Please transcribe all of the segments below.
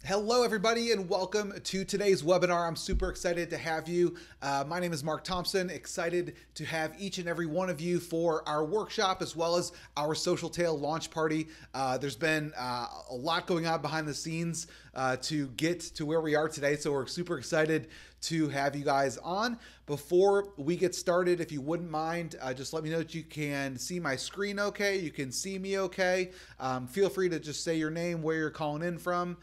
Hello everybody and welcome to today's webinar. I'm super excited to have you. My name is Mark Thompson, excited to have each and every one of you for our workshop as well as our Socialtale launch party. There's been a lot going on behind the scenes to get to where we are today, so we're super excited to have you guys on. Before we get started, if you wouldn't mind, just let me know that you can see my screen okay, you can see me okay. Feel free to just say your name, where you're calling in from.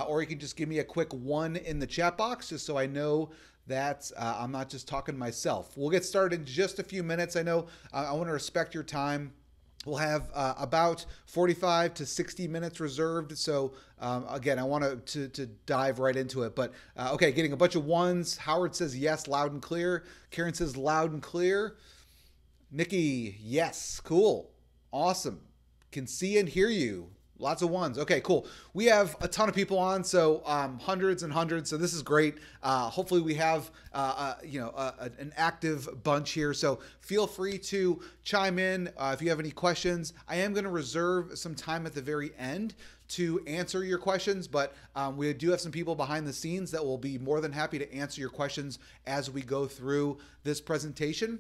Or you can just give me a quick 1 in the chat box just so I know that I'm not just talking to myself. We'll get started in just a few minutes. I know I want to respect your time. We'll have about 45 to 60 minutes reserved. So again, I want to dive right into it. But okay, getting a bunch of ones. Howard says yes, loud and clear. Karen says loud and clear. Nikki, yes, cool, awesome. Can see and hear you. Lots of ones. Okay, cool. We have a ton of people on, so hundreds and hundreds. So this is great. Hopefully we have an active bunch here. So feel free to chime in if you have any questions. I am going to reserve some time at the very end to answer your questions, but we do have some people behind the scenes that will be more than happy to answer your questions as we go through this presentation.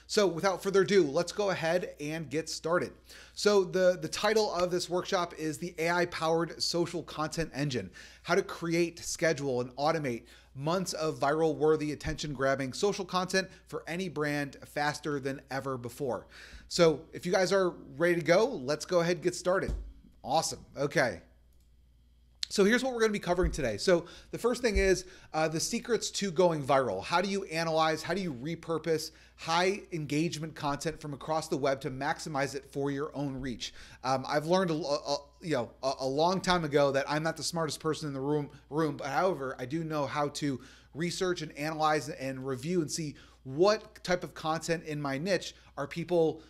So without further ado, let's go ahead and get started. So the title of this workshop is the AI-powered social content engine, how to create, schedule, and automate months of viral worthy attention-grabbing social content for any brand faster than ever before. So if you guys are ready to go, let's go ahead and get started. Awesome. Okay. So here's what we're going to be covering today. So the first thing is the secrets to going viral. How do you analyze, how do you repurpose high engagement content from across the web to maximize it for your own reach? I've learned a long time ago that I'm not the smartest person in the room, but however, I do know how to research and analyze and review and see what type of content in my niche are people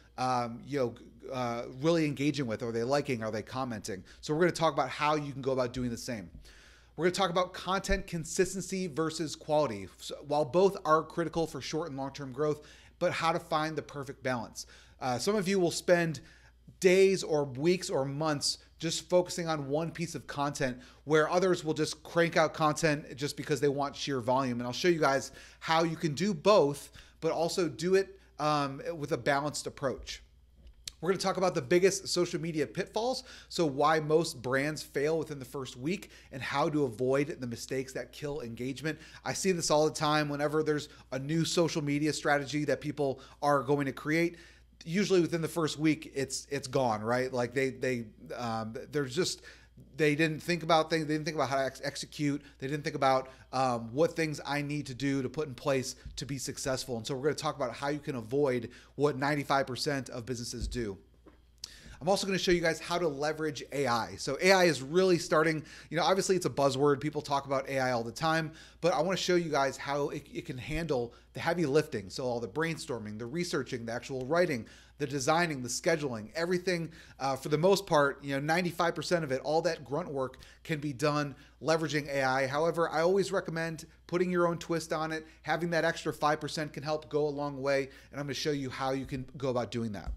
really engaging with. Are they liking? Are they commenting? So we're going to talk about how you can go about doing the same. We're going to talk about content consistency versus quality. So while both are critical for short and long-term growth, but how to find the perfect balance. Some of you will spend days or weeks or months just focusing on one piece of content, where others will just crank out content just because they want sheer volume. And I'll show you guys how you can do both, but also do it with a balanced approach. We're going to talk about the biggest social media pitfalls, so why most brands fail within the first week and how to avoid the mistakes that kill engagement. I see this all the time whenever there's a new social media strategy that people are going to create. Usually within the first week, it's gone, right? Like they didn't think about things. They didn't think about how to execute. They didn't think about what things I need to do to put in place to be successful. And so we're going to talk about how you can avoid what 95% of businesses do. I'm also going to show you guys how to leverage AI. So AI is really starting, obviously it's a buzzword. People talk about AI all the time, but I want to show you guys how it can handle the heavy lifting. So all the brainstorming, the researching, the actual writing, the designing, the scheduling, everything, for the most part, 95% of it, all that grunt work can be done leveraging AI. However, I always recommend putting your own twist on it. Having that extra 5% can help go a long way. And I'm going to show you how you can go about doing that.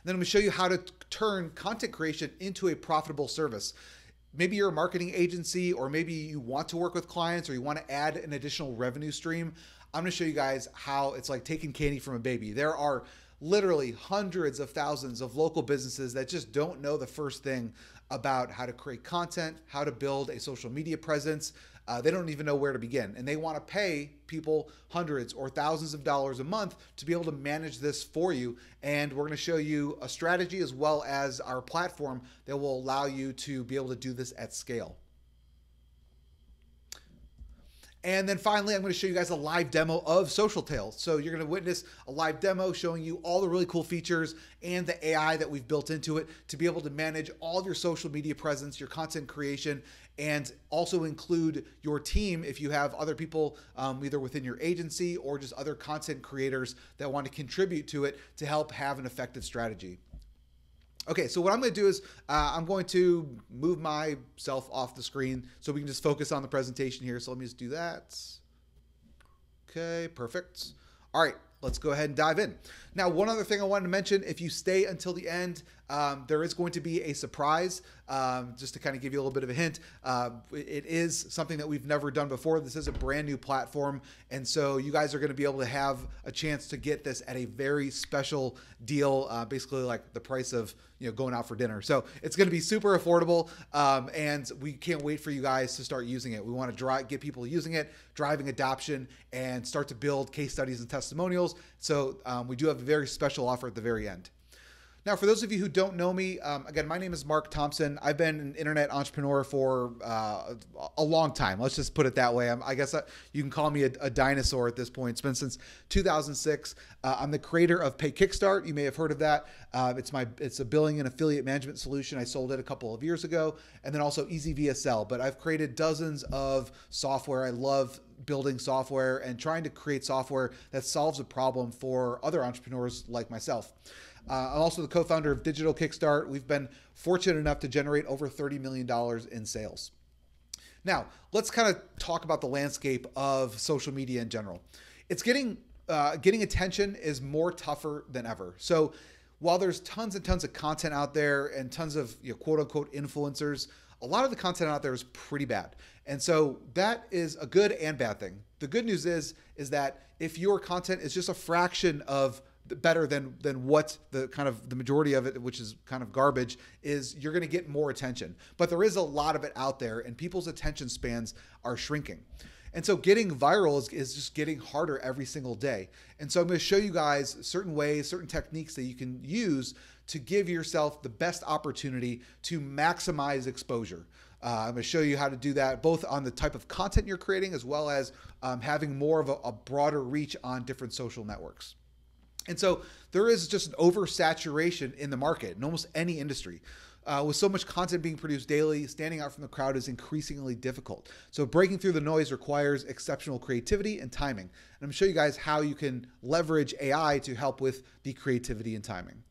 Then I'm going to show you how to turn content creation into a profitable service. Maybe you're a marketing agency, or maybe you want to work with clients, or you want to add an additional revenue stream. I'm going to show you guys how it's like taking candy from a baby. There are literally hundreds of thousands of local businesses that just don't know the first thing about how to create content, how to build a social media presence. They don't even know where to begin, and they want to pay people hundreds or thousands of dollars a month to be able to manage this for you. And we're going to show you a strategy as well as our platform that will allow you to be able to do this at scale. And then finally, I'm going to show you guys a live demo of Socialtale. So you're going to witness a live demo showing you all the really cool features and the AI that we've built into it to be able to manage all of your social media presence, your content creation, and also include your team if you have other people either within your agency or just other content creators that want to contribute to it to help have an effective strategy. Okay, so what I'm going to do is I'm going to move myself off the screen so we can just focus on the presentation here. So let me just do that. Okay, perfect. All right, let's go ahead and dive in. Now, one other thing I wanted to mention, if you stay until the end, there is going to be a surprise, just to kind of give you a little bit of a hint. It is something that we've never done before. This is a brand new platform. And so you guys are going to be able to have a chance to get this at a very special deal, basically like the price of going out for dinner. So it's going to be super affordable, and we can't wait for you guys to start using it. We want to get people using it, driving adoption, and start to build case studies and testimonials. So we do have a very special offer at the very end. Now, for those of you who don't know me, again, my name is Mark Thompson. I've been an internet entrepreneur for a long time. Let's just put it that way. I guess you can call me a dinosaur at this point. It's been since 2006. I'm the creator of Pay Kickstart. You may have heard of that. It's a billing and affiliate management solution. I sold it a couple of years ago, and then also Easy VSL. But I've created dozens of software. I love building software and trying to create software that solves a problem for other entrepreneurs like myself. I'm also the co-founder of Digital Kickstart. We've been fortunate enough to generate over $30 million in sales. Now, let's kind of talk about the landscape of social media in general. It's getting attention is more tougher than ever. So while there's tons and tons of content out there and tons of quote unquote influencers, a lot of the content out there is pretty bad. And so that is a good and bad thing. The good news is that if your content is just a fraction of better than what the majority of it, which is kind of garbage, is, you're going to get more attention. But there is a lot of it out there, and people's attention spans are shrinking. And so getting viral is just getting harder every single day. And so I'm going to show you guys certain ways, certain techniques that you can use to give yourself the best opportunity to maximize exposure. I'm going to show you how to do that both on the type of content you're creating, as well as having more of a broader reach on different social networks. And so there is just an oversaturation in the market in almost any industry. With so much content being produced daily, standing out from the crowd is increasingly difficult. So breaking through the noise requires exceptional creativity and timing. And I'm going to show you guys how you can leverage AI to help with the creativity and timing.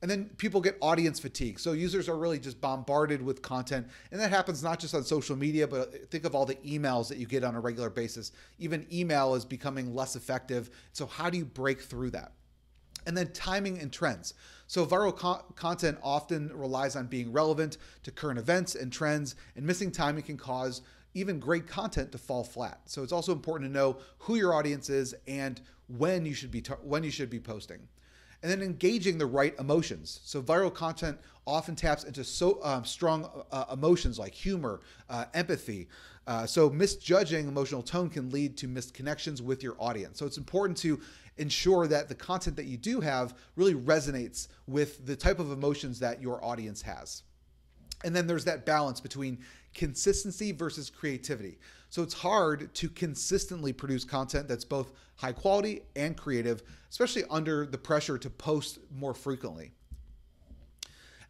And then people get audience fatigue. So users are really just bombarded with content. And that happens not just on social media, but think of all the emails that you get on a regular basis. Even email is becoming less effective. So how do you break through that? And then timing and trends. So viral content often relies on being relevant to current events and trends, and missing timing can cause even great content to fall flat. So it's also important to know who your audience is and when you should be posting. And then engaging the right emotions. So viral content often taps into strong emotions like humor, empathy. So misjudging emotional tone can lead to missed connections with your audience. So it's important to ensure that the content that you do have really resonates with the type of emotions that your audience has. And then there's that balance between consistency versus creativity. So it's hard to consistently produce content that's both high quality and creative, especially under the pressure to post more frequently.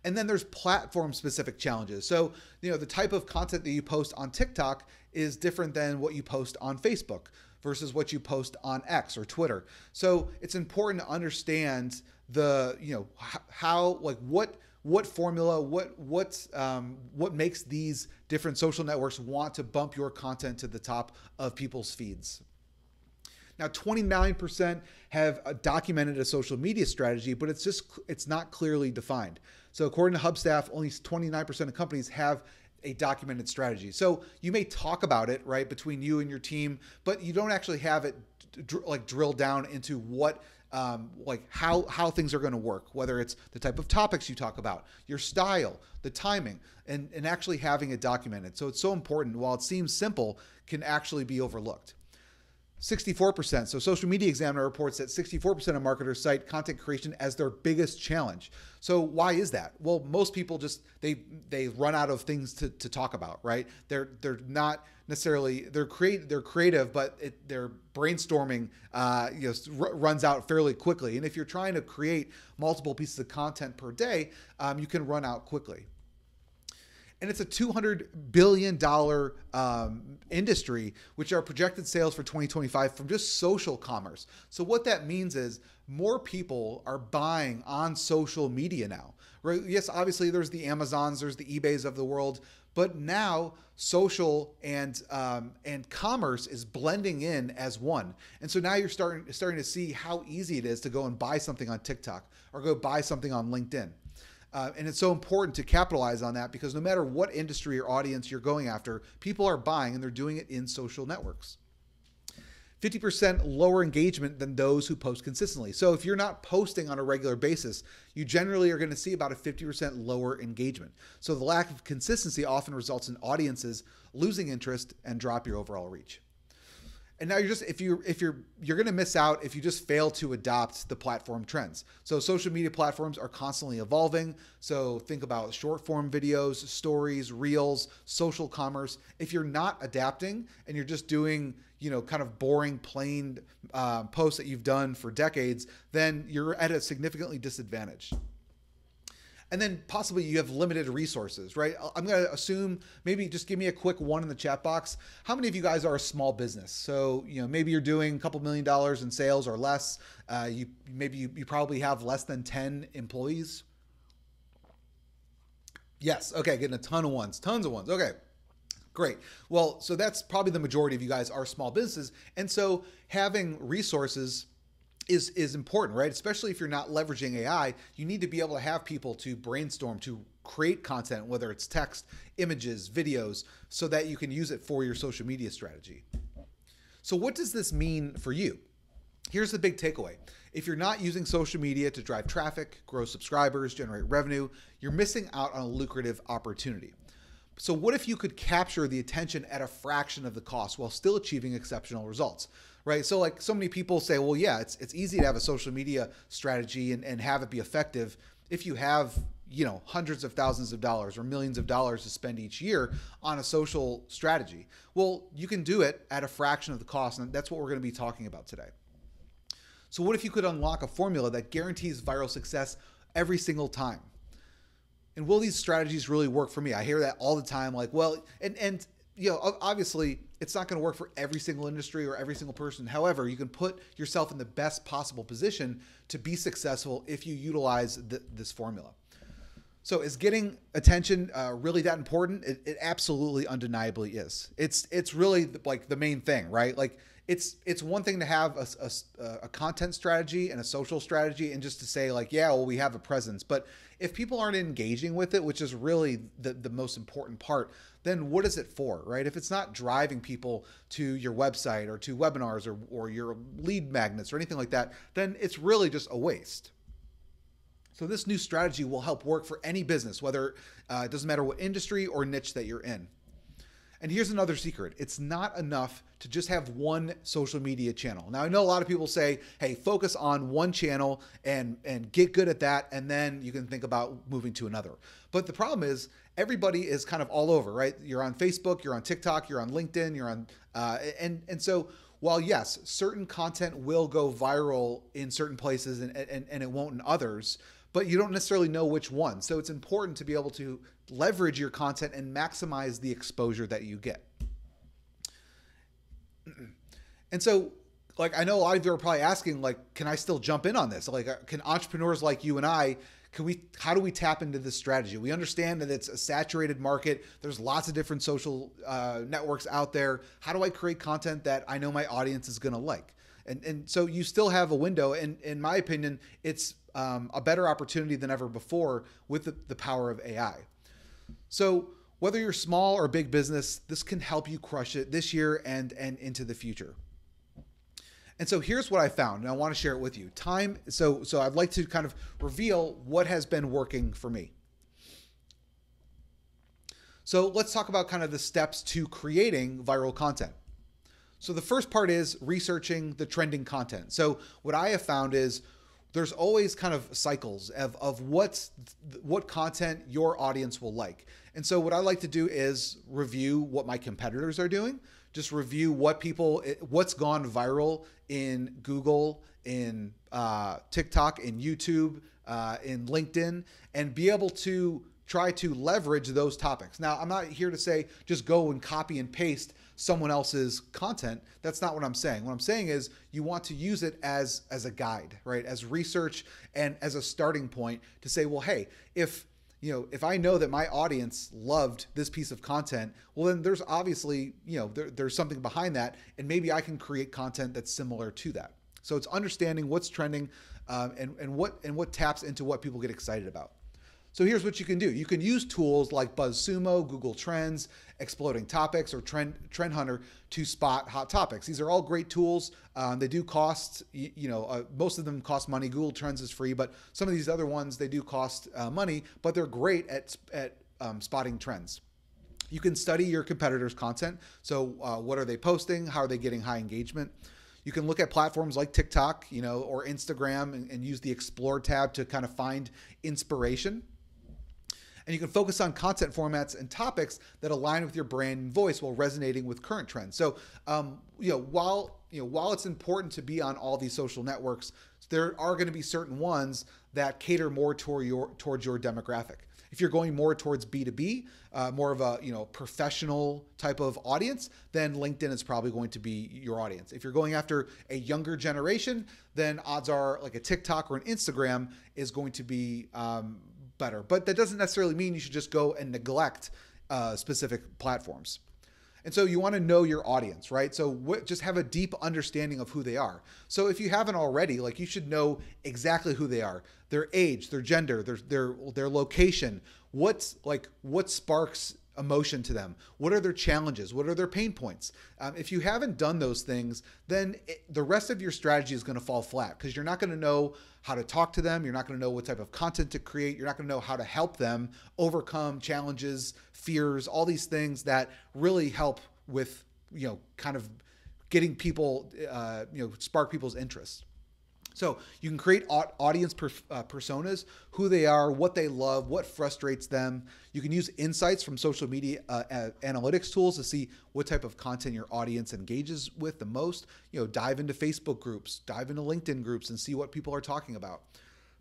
And then there's platform specific challenges. So, the type of content that you post on TikTok is different than what you post on Facebook versus what you post on X or Twitter. So it's important to understand what formula, what makes these different social networks want to bump your content to the top of people's feeds. Now, 29% have documented a social media strategy, but it's not clearly defined. So according to Hubstaff, only 29% of companies have a documented strategy. So you may talk about it, right, between you and your team, but you don't actually have it drill down into what how things are going to work, whether it's the type of topics you talk about, your style, the timing, and actually having it documented. So it's so important. While it seems simple, can actually be overlooked. 64%. So Social Media Examiner reports that 64% of marketers cite content creation as their biggest challenge. So why is that? Well, most people just, they run out of things to talk about, right? They're not necessarily, they're creative, but their brainstorming runs out fairly quickly. And if you're trying to create multiple pieces of content per day, you can run out quickly. And it's a $200 billion industry, which are projected sales for 2025 from just social commerce. So what that means is more people are buying on social media now. Right? Yes, obviously there's the Amazons, there's the eBays of the world, but now social and commerce is blending in as one. And so now you're starting to see how easy it is to go and buy something on TikTok or go buy something on LinkedIn. And it's so important to capitalize on that because no matter what industry or audience you're going after, people are buying and they're doing it in social networks. 50% lower engagement than those who post consistently. So if you're not posting on a regular basis, you generally are going to see about a 50% lower engagement. So the lack of consistency often results in audiences losing interest and drop your overall reach. And now you're going to miss out if you just fail to adopt the platform trends. So social media platforms are constantly evolving. So think about short form videos, stories, reels, social commerce. If you're not adapting and you're just doing, kind of boring, plain posts that you've done for decades, then you're at a significantly disadvantage. And then possibly you have limited resources, right? I'm going to assume, maybe just give me a quick one in the chat box. How many of you guys are a small business? So, maybe you're doing a couple $1 million in sales or less. You probably have less than 10 employees. Yes. Okay. Getting a ton of ones, tons of ones. Okay. Great. Well, so that's probably the majority of you guys are small businesses. And so having resources is important, right? Especially if you're not leveraging AI, you need to be able to have people to brainstorm, to create content, whether it's text, images, videos, so that you can use it for your social media strategy. So what does this mean for you? Here's the big takeaway. If you're not using social media to drive traffic, grow subscribers, generate revenue, you're missing out on a lucrative opportunity. So what if you could capture the attention at a fraction of the cost while still achieving exceptional results, right? So like so many people say, well, yeah, it's easy to have a social media strategy and have it be effective if you have, hundreds of thousands of dollars or millions of dollars to spend each year on a social strategy. Well, you can do it at a fraction of the cost, and that's what we're going to be talking about today. So what if you could unlock a formula that guarantees viral success every single time? And will these strategies really work for me? I hear that all the time, like, well, and obviously it's not going to work for every single industry or every single person. However, you can put yourself in the best possible position to be successful if you utilize this formula. So is getting attention really that important? It absolutely undeniably is. It's really like the main thing, right? Like it's one thing to have a content strategy and a social strategy and just to say like, yeah, well, we have a presence. But if people aren't engaging with it, which is really the most important part, then what is it for, right? If it's not driving people to your website or to webinars or your lead magnets or anything like that, then it's really just a waste. So this new strategy will help work for any business, whether it doesn't matter what industry or niche that you're in. And here's another secret. It's not enough to just have one social media channel. Now, I know a lot of people say, hey, focus on one channel and get good at that, and then you can think about moving to another. But the problem is everybody is kind of all over, right? You're on Facebook, you're on TikTok, you're on LinkedIn, you're on, and so while yes, certain content will go viral in certain places and it won't in others, but you don't necessarily know which one. So it's important to be able to leverage your content and maximize the exposure that you get. And so, like, I know a lot of you are probably asking, like, can I still jump in on this? Like, can entrepreneurs like you and I, how do we tap into this strategy? We understand that it's a saturated market. There's lots of different social networks out there. How do I create content that I know my audience is going to like? And so you still have a window. And in my opinion, it's a better opportunity than ever before with the power of AI. So whether you're small or big business, this can help you crush it this year and into the future. And so here's what I found, and I want to share it with you. So I'd like to kind of reveal what has been working for me. So let's talk about kind of the steps to creating viral content. So the first part is researching the trending content. So what I have found is there's always kind of cycles of what content your audience will like. And so what I like to do is review what my competitors are doing, just review what's gone viral in Google, in TikTok, in YouTube, in LinkedIn, and be able to try to leverage those topics. Now, I'm not here to say just go and copy and paste someone else's content. That's not what I'm saying. What I'm saying is you want to use it as a guide, right? As research and as a starting point to say, well, hey, if I know that my audience loved this piece of content, well, then there's obviously, there's something behind that, and maybe I can create content that's similar to that. So it's understanding what's trending and what taps into what people get excited about. So here's what you can do. You can use tools like BuzzSumo, Google Trends, Exploding Topics, or Trend Hunter to spot hot topics. These are all great tools. They do cost, most of them cost money. Google Trends is free, but some of these other ones, they do cost money, but they're great at spotting trends. You can study your competitors' content. So what are they posting? How are they getting high engagement? You can look at platforms like TikTok, or Instagram and use the Explore tab to kind of find inspiration. And you can focus on content formats and topics that align with your brand and voice while resonating with current trends. So, while it's important to be on all these social networks, there are going to be certain ones that cater more towards your demographic. If you're going more towards B2B, more of a professional type of audience, then LinkedIn is probably going to be your audience. If you're going after a younger generation, then odds are like a TikTok or an Instagram is going to be better. But that doesn't necessarily mean you should just go and neglect specific platforms. And so you want to know your audience, right? So just have a deep understanding of who they are. So if you haven't already, you should know exactly who they are, their age, their gender, their location, what sparks emotion to them, what are their challenges, what are their pain points. If you haven't done those things, then the rest of your strategy is going to fall flat because you're not going to know how to talk to them. You're not going to know what type of content to create. You're not going to know how to help them overcome challenges, fears, all these things that really help with, kind of getting people, spark people's interest. So you can create audience personas, who they are, what they love, what frustrates them. You can use insights from social media analytics tools to see what type of content your audience engages with the most. Dive into Facebook groups, dive into LinkedIn groups and see what people are talking about.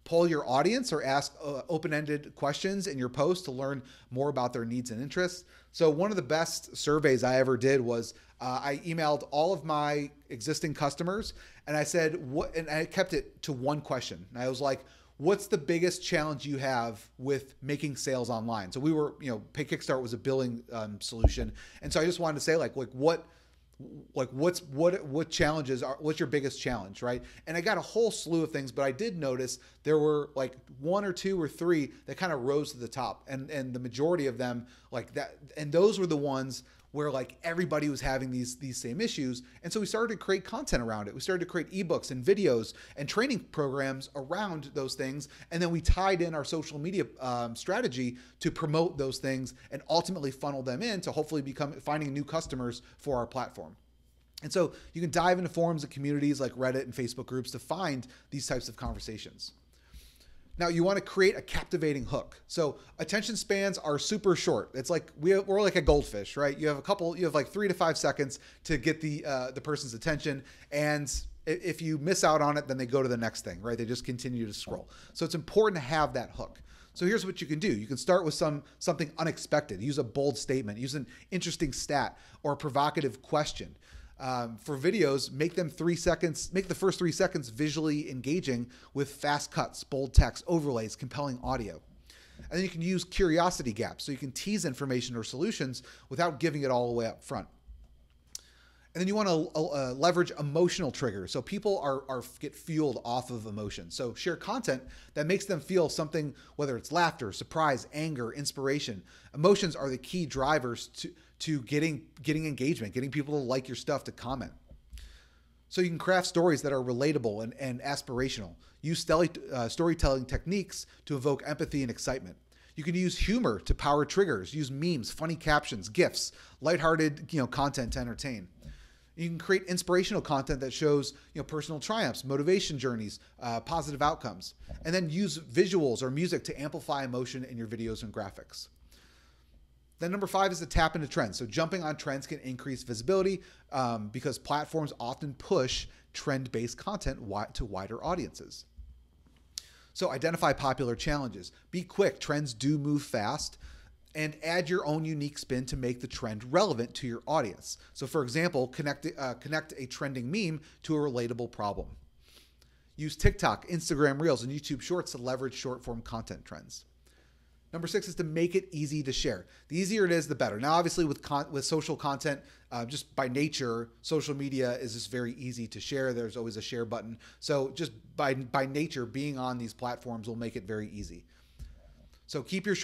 Poll your audience or ask open-ended questions in your post to learn more about their needs and interests. So one of the best surveys I ever did was I emailed all of my existing customers and I said, and I kept it to one question. And I was like, what's the biggest challenge you have with making sales online? So we were, Pay Kickstart was a billing solution. And so I just wanted to say what challenges are, what's your biggest challenge, right? And I got a whole slew of things, but I did notice there were one or two or three that kind of rose to the top, and the majority of them that, and those were the ones where everybody was having these same issues. And so we started to create content around it. We started to create ebooks and videos and training programs around those things. And then we tied in our social media strategy to promote those things and ultimately funnel them in to hopefully finding new customers for our platform. And so you can dive into forums and communities like Reddit and Facebook groups to find these types of conversations. Now you want to create a captivating hook. So attention spans are super short. It's we're like a goldfish, right? You have 3 to 5 seconds to get the person's attention. And if you miss out on it, then they go to the next thing, right? They just continue to scroll. So it's important to have that hook. So here's what you can do. You can start with something unexpected. Use a bold statement, use an interesting stat or a provocative question. For videos, make the first 3 seconds visually engaging with fast cuts, bold text, overlays, compelling audio. And then you can use curiosity gaps, so you can tease information or solutions without giving it all away up front. And then you want to leverage emotional triggers, so people get fueled off of emotion. So share content that makes them feel something, whether it's laughter, surprise, anger, inspiration. Emotions are the key drivers to getting engagement, getting people to like your stuff, to comment. So you can craft stories that are relatable and aspirational. Use storytelling techniques to evoke empathy and excitement. You can use humor to power triggers. Use memes, funny captions, GIFs, lighthearted content to entertain. You can create inspirational content that shows personal triumphs, motivation journeys, positive outcomes, and then use visuals or music to amplify emotion in your videos and graphics. Then number 5 is to tap into trends. So jumping on trends can increase visibility because platforms often push trend-based content to wider audiences. So identify popular challenges. Be quick. Trends do move fast. And add your own unique spin to make the trend relevant to your audience. So for example, connect a trending meme to a relatable problem. Use TikTok, Instagram Reels, and YouTube Shorts to leverage short-form content trends. Number 6 is to make it easy to share. The easier it is, the better. Now, obviously, with social content, just by nature, social media is just very easy to share. There's always a share button. So just by nature, being on these platforms will make it very easy. So keep your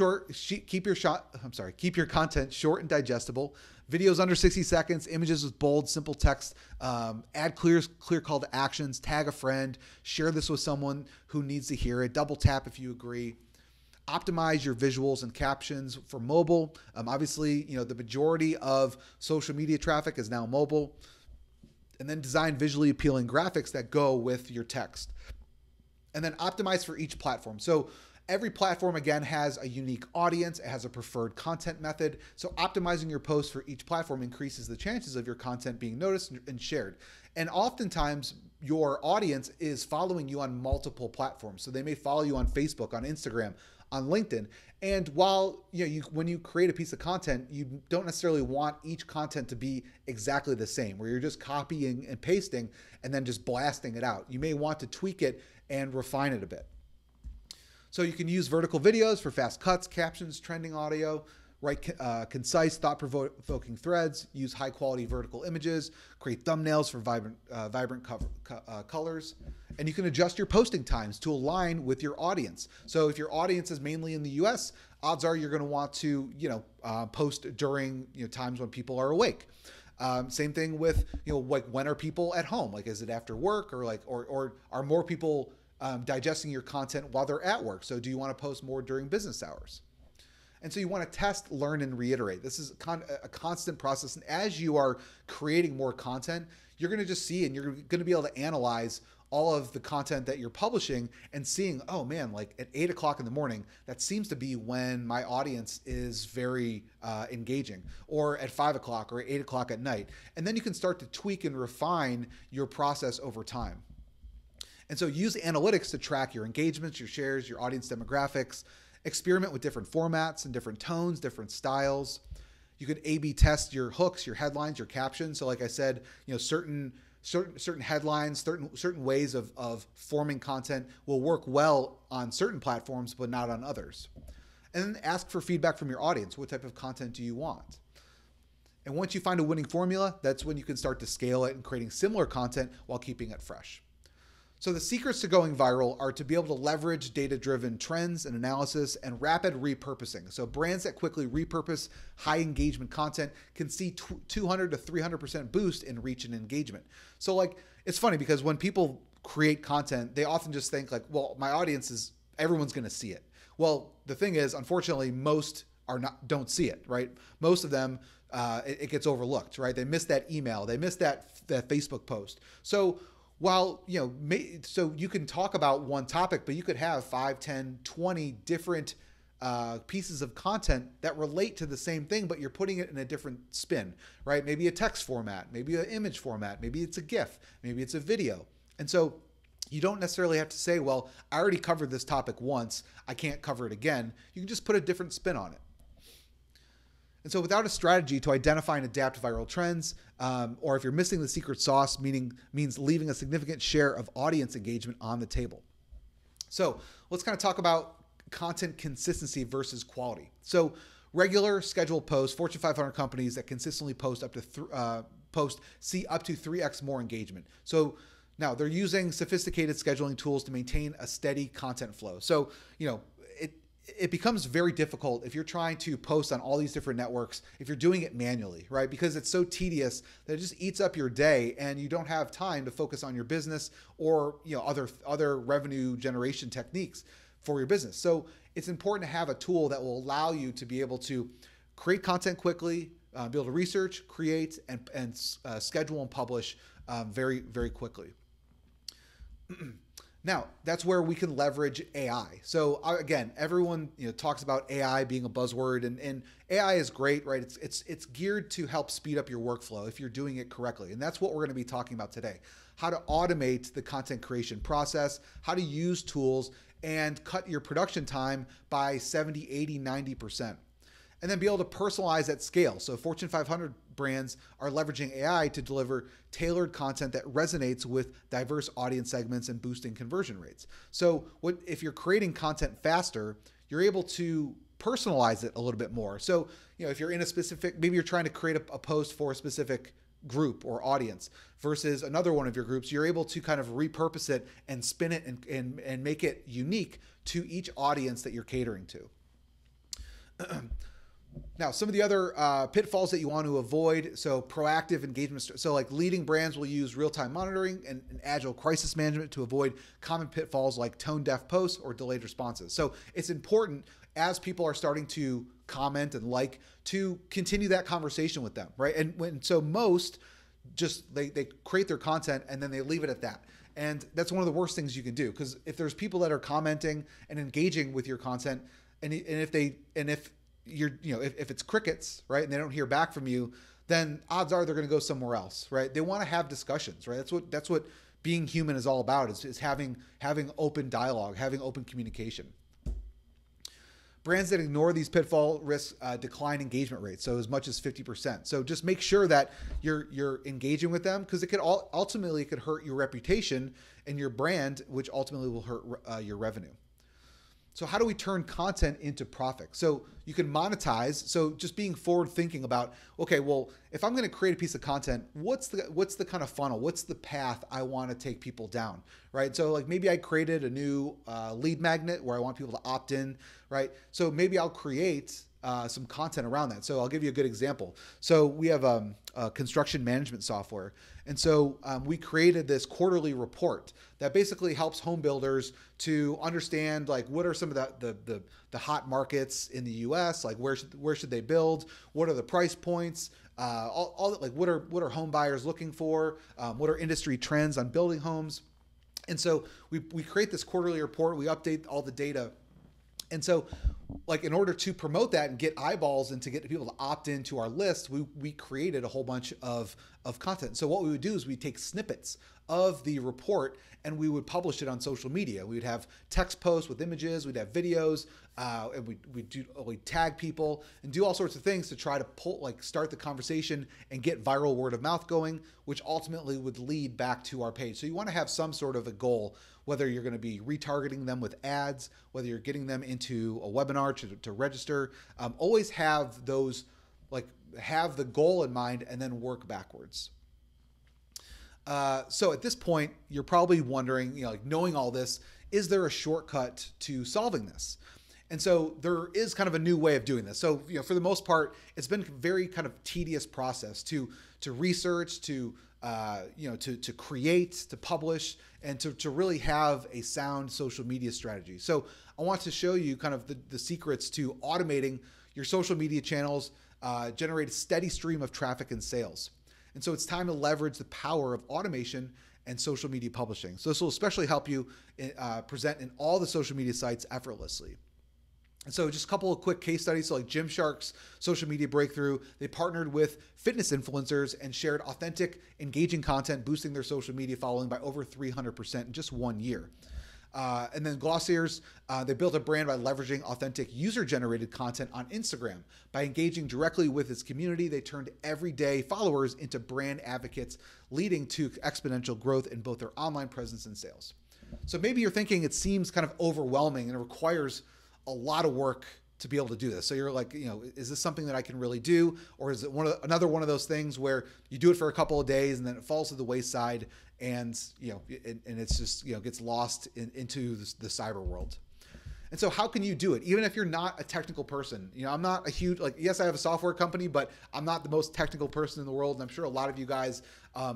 content short and digestible. Videos under 60 seconds, images with bold, simple text. Add clear call to actions. Tag a friend. Share this with someone who needs to hear it. Double tap if you agree. Optimize your visuals and captions for mobile. Obviously, the majority of social media traffic is now mobile. And then design visually appealing graphics that go with your text. And then optimize for each platform. So every platform, again, has a unique audience. It has a preferred content method. So optimizing your posts for each platform increases the chances of your content being noticed and shared. And oftentimes, your audience is following you on multiple platforms. So they may follow you on Facebook, on Instagram, on LinkedIn. And while when you create a piece of content, you don't necessarily want each content to be exactly the same, where you're just copying and pasting and then just blasting it out. You may want to tweak it and refine it a bit. So you can use vertical videos for fast cuts, captions, trending audio, write concise, thought-provoking threads, use high-quality vertical images, create thumbnails for vibrant colors, and you can adjust your posting times to align with your audience. So if your audience is mainly in the US, odds are you're going to want to post during times when people are awake. Same thing with like when are people at home? Like is it after work or are more people digesting your content while they're at work? So do you want to post more during business hours? And so you want to test, learn, and reiterate. This is a constant process. And as you are creating more content, you're going to just see and you're going to be able to analyze all of the content that you're publishing and seeing, oh man, like at 8 o'clock in the morning, that seems to be when my audience is very engaging, or at 5 o'clock or 8 o'clock at night. And then you can start to tweak and refine your process over time. And so use analytics to track your engagements, your shares, your audience demographics. Experiment with different formats and different tones, different styles. You could A/B test your hooks, your headlines, your captions. So like I said, certain headlines, certain ways of forming content will work well on certain platforms, but not on others. And then ask for feedback from your audience. What type of content do you want? And once you find a winning formula, that's when you can start to scale it and creating similar content while keeping it fresh. So the secrets to going viral are to be able to leverage data-driven trends and analysis and rapid repurposing. So brands that quickly repurpose high engagement content can see 200 to 300% boost in reach and engagement. So like, it's funny because when people create content, they often just think like, well, my audience is, everyone's going to see it. Well, the thing is, unfortunately, most don't see it, right? Most of them, it gets overlooked, right? They miss that email. They miss that Facebook post. So while, so you can talk about one topic, but you could have 5, 10, 20 different pieces of content that relate to the same thing, but you're putting it in a different spin, right? Maybe a text format, maybe an image format, maybe it's a GIF, maybe it's a video. And so you don't necessarily have to say, well, I already covered this topic once, I can't cover it again. You can just put a different spin on it. And so without a strategy to identify and adapt viral trends, or if you're missing the secret sauce, means leaving a significant share of audience engagement on the table. So let's kind of talk about content consistency versus quality. So regular scheduled posts, Fortune 500 companies that consistently post see up to 3x more engagement. So now they're using sophisticated scheduling tools to maintain a steady content flow. So, it becomes very difficult if you're trying to post on all these different networks, if you're doing it manually, right? Because it's so tedious that it just eats up your day and you don't have time to focus on your business or other revenue generation techniques for your business. So it's important to have a tool that will allow you to be able to create content quickly, be able to research, create, and schedule and publish very, very quickly. Now, that's where we can leverage AI. So again, everyone talks about AI being a buzzword, and AI is great, right? It's geared to help speed up your workflow if you're doing it correctly. And that's what we're going to be talking about today. How to automate the content creation process, how to use tools and cut your production time by 70, 80, 90%. And then be able to personalize at scale. So Fortune 500 brands are leveraging AI to deliver tailored content that resonates with diverse audience segments and boosting conversion rates. So if you're creating content faster, you're able to personalize it a little bit more. So, if you're in a specific, maybe you're trying to create a post for a specific group or audience versus another one of your groups, you're able to kind of repurpose it and spin it and make it unique to each audience that you're catering to. Now, some of the other pitfalls that you want to avoid, so proactive engagement. So like leading brands will use real-time monitoring and agile crisis management to avoid common pitfalls like tone-deaf posts or delayed responses. So it's important as people are starting to comment and like to continue that conversation with them, right? And so most just they create their content and then they leave it at that. And that's one of the worst things you can do, because if there's people that are commenting and engaging with your content, and if you're, if it's crickets, right, and they don't hear back from you, then odds are they're going to go somewhere else, right? They want to have discussions, right? That's what being human is all about, is having open dialogue, having open communication. Brands that ignore these pitfall risks decline engagement rates, so as much as 50%. So just make sure that you're engaging with them, because it could ultimately hurt your reputation and your brand, which ultimately will hurt your revenue. So how do we turn content into profit? So you can monetize. So just being forward thinking about, okay, well, if I'm going to create a piece of content, what's the kind of funnel? What's the path I want to take people down, right? So like maybe I created a new lead magnet where I want people to opt in, right? So maybe I'll create some content around that. So I'll give you a good example. So we have a construction management software. And so we created this quarterly report that basically helps home builders to understand like what are some of the hot markets in the US, like where should they build, what are the price points, all like what are home buyers looking for, what are industry trends on building homes. And so we create this quarterly report, we update all the data. And so like in order to promote that and get eyeballs and to get people to opt into our list, we created a whole bunch of content. So what we would do is we'd take snippets of the report and we would publish it on social media. We would have text posts with images, we'd have videos, and we'd tag people and do all sorts of things to try to start the conversation and get viral word of mouth going, which ultimately would lead back to our page. So you want to have some sort of a goal, whether you're going to be retargeting them with ads, whether you're getting them into a webinar to register. Always have those, have the goal in mind and then work backwards. So at this point, you're probably wondering, knowing all this, is there a shortcut to solving this? And so there is kind of a new way of doing this. So, for the most part, it's been a very kind of tedious process to research, to create, to publish, and to really have a sound social media strategy. So I want to show you kind of the secrets to automating your social media channels, generate a steady stream of traffic and sales. And so it's time to leverage the power of automation and social media publishing. So this will especially help you present in all the social media sites effortlessly. And so just a couple of quick case studies. So like Gymshark's social media breakthrough, they partnered with fitness influencers and shared authentic, engaging content, boosting their social media following by over 300% in just 1 year. And then Glossier's, they built a brand by leveraging authentic user-generated content on Instagram. By engaging directly with its community, they turned everyday followers into brand advocates, leading to exponential growth in both their online presence and sales. So maybe you're thinking it seems kind of overwhelming and it requires a lot of work to be able to do this. So you're like, is this something that I can really do? Or is it another one of those things where you do it for a couple of days and then it falls to the wayside and, and it's just, gets lost into the cyber world. And so how can you do it? Even if you're not a technical person, I'm not a huge, yes, I have a software company, but I'm not the most technical person in the world. And I'm sure a lot of you guys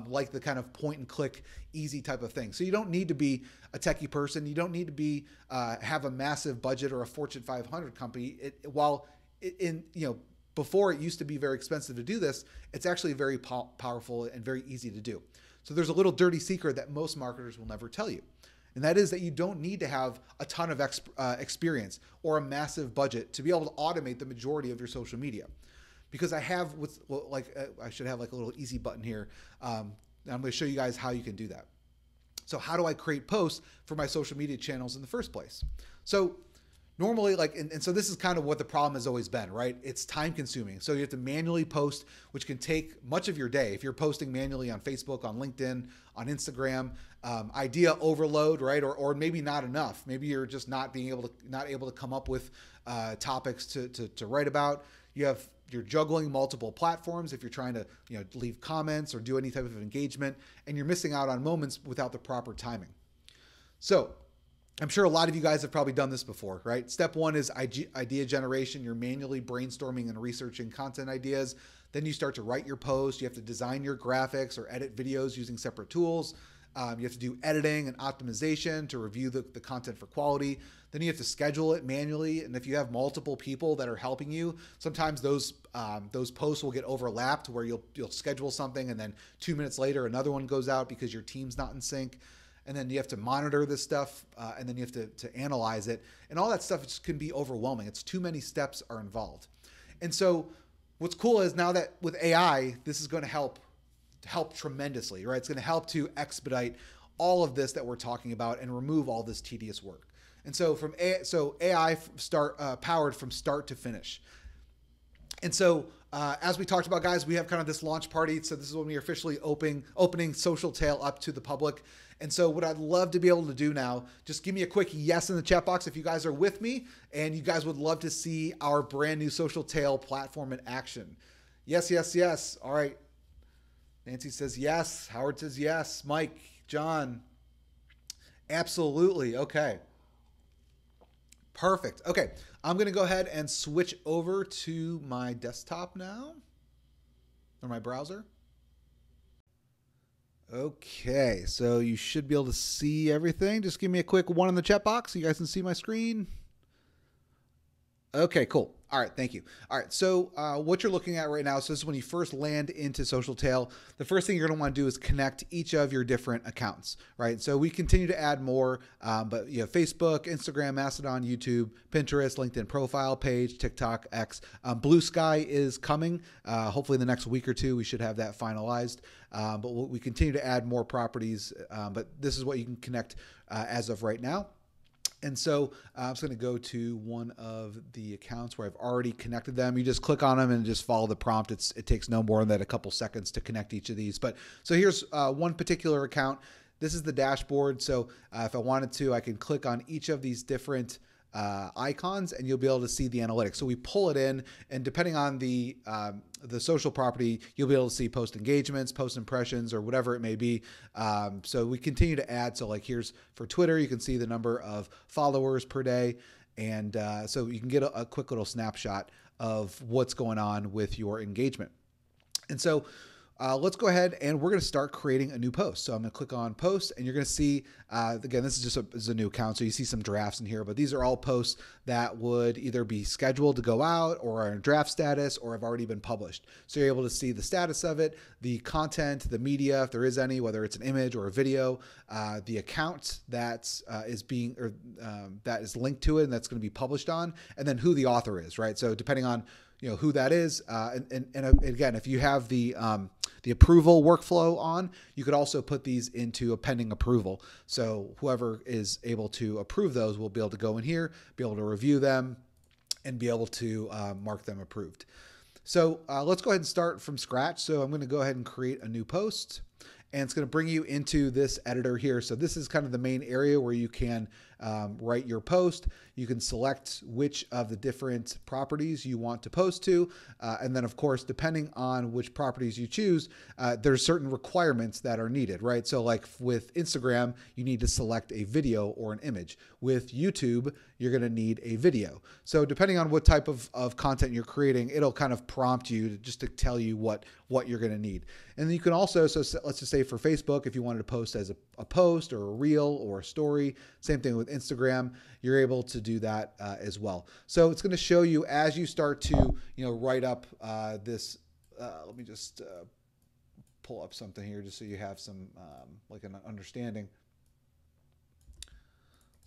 like the kind of point and click easy type of thing. So you don't need to be a techie person. You don't need to be, have a massive budget or a Fortune 500 company. Before it used to be very expensive to do this, it's actually very powerful and very easy to do. So there's a little dirty secret that most marketers will never tell you. And that is that you don't need to have a ton of experience or a massive budget to be able to automate the majority of your social media. Because I have I should have like a little easy button here. I'm going to show you guys how you can do that. So how do I create posts for my social media channels in the first place? So normally, and so this is kind of what the problem has always been, right? It's time consuming. So you have to manually post, which can take much of your day. If you're posting manually on Facebook, on LinkedIn, on Instagram, idea overload, right? Or maybe not enough. Maybe you're just not able to come up with topics to write about. You're juggling multiple platforms if you're trying to leave comments or do any type of engagement, and you're missing out on moments without the proper timing. So I'm sure a lot of you guys have probably done this before, right? Step one is idea generation. You're manually brainstorming and researching content ideas. Then you start to write your post. You have to design your graphics or edit videos using separate tools. You have to do editing and optimization to review the content for quality. Then you have to schedule it manually. And if you have multiple people that are helping you, sometimes those posts will get overlapped where you'll schedule something and then 2 minutes later another one goes out because your team's not in sync. And then you have to monitor this stuff, and then you have to analyze it. And all that stuff just can be overwhelming. It's too many steps are involved. And so what's cool is now that with AI, this is going to help tremendously, right? It's going to help to expedite all of this that we're talking about and remove all this tedious work. And so AI powered from start to finish. And so as we talked about, guys, we have kind of this launch party. So this is when we are officially opening SocialTale up to the public. And so what I'd love to be able to do now, just give me a quick yes in the chat box if you guys are with me and you guys would love to see our brand new SocialTale platform in action. Yes, yes, yes. All right. Nancy says yes. Howard says yes. Mike, John. Absolutely. Okay. Perfect. Okay. I'm going to go ahead and switch over to my desktop now, or my browser. Okay, so you should be able to see everything. Just give me a quick one in the chat box so you guys can see my screen. Okay, cool. All right, thank you. All right, so what you're looking at right now, so this is when you first land into SocialTale. The first thing you're going to want to do is connect each of your different accounts, right? So we continue to add more, but you know, Facebook, Instagram, Mastodon, YouTube, Pinterest, LinkedIn profile page, TikTok, X. Blue Sky is coming. Hopefully in the next week or two, we should have that finalized. But we continue to add more properties, but this is what you can connect as of right now. And so I'm just going to go to one of the accounts where I've already connected them. You just click on them and just follow the prompt. It takes no more than a couple seconds to connect each of these. But so here's one particular account. This is the dashboard. So if I wanted to, I can click on each of these different icons and you'll be able to see the analytics. So we pull it in, and depending on the social property, you'll be able to see post engagements, post impressions, or whatever it may be. So we continue to add. So like here's for Twitter, you can see the number of followers per day. And so you can get a quick little snapshot of what's going on with your engagement. And so let's go ahead and we're going to start creating a new post. So I'm going to click on post and you're going to see, again, this is just a new account. So you see some drafts in here, but these are all posts that would either be scheduled to go out or are in draft status or have already been published. So you're able to see the status of it, the content, the media, if there is any, whether it's an image or a video, the account that is that is linked to it and that's going to be published on, and then who the author is, right? So depending on who that is, and again, if you have the approval workflow on, you could also put these into a pending approval. So whoever is able to approve those will be able to go in here, be able to review them, and be able to mark them approved. So let's go ahead and start from scratch. So I'm going to go ahead and create a new post. And it's going to bring you into this editor here. So this is kind of the main area where you can write your post. You can select which of the different properties you want to post to. And then, of course, depending on which properties you choose, there's certain requirements that are needed, right? So like with Instagram, you need to select a video or an image. With YouTube, you're going to need a video. So depending on what type of content you're creating, it'll kind of prompt you just to tell you what you're going to need. And then you can also, so let's just say for Facebook, if you wanted to post as a post or a reel or a story, same thing with Instagram, you're able to do that as well. So it's going to show you as you start to, write up this, let me just pull up something here just so you have some, like an understanding.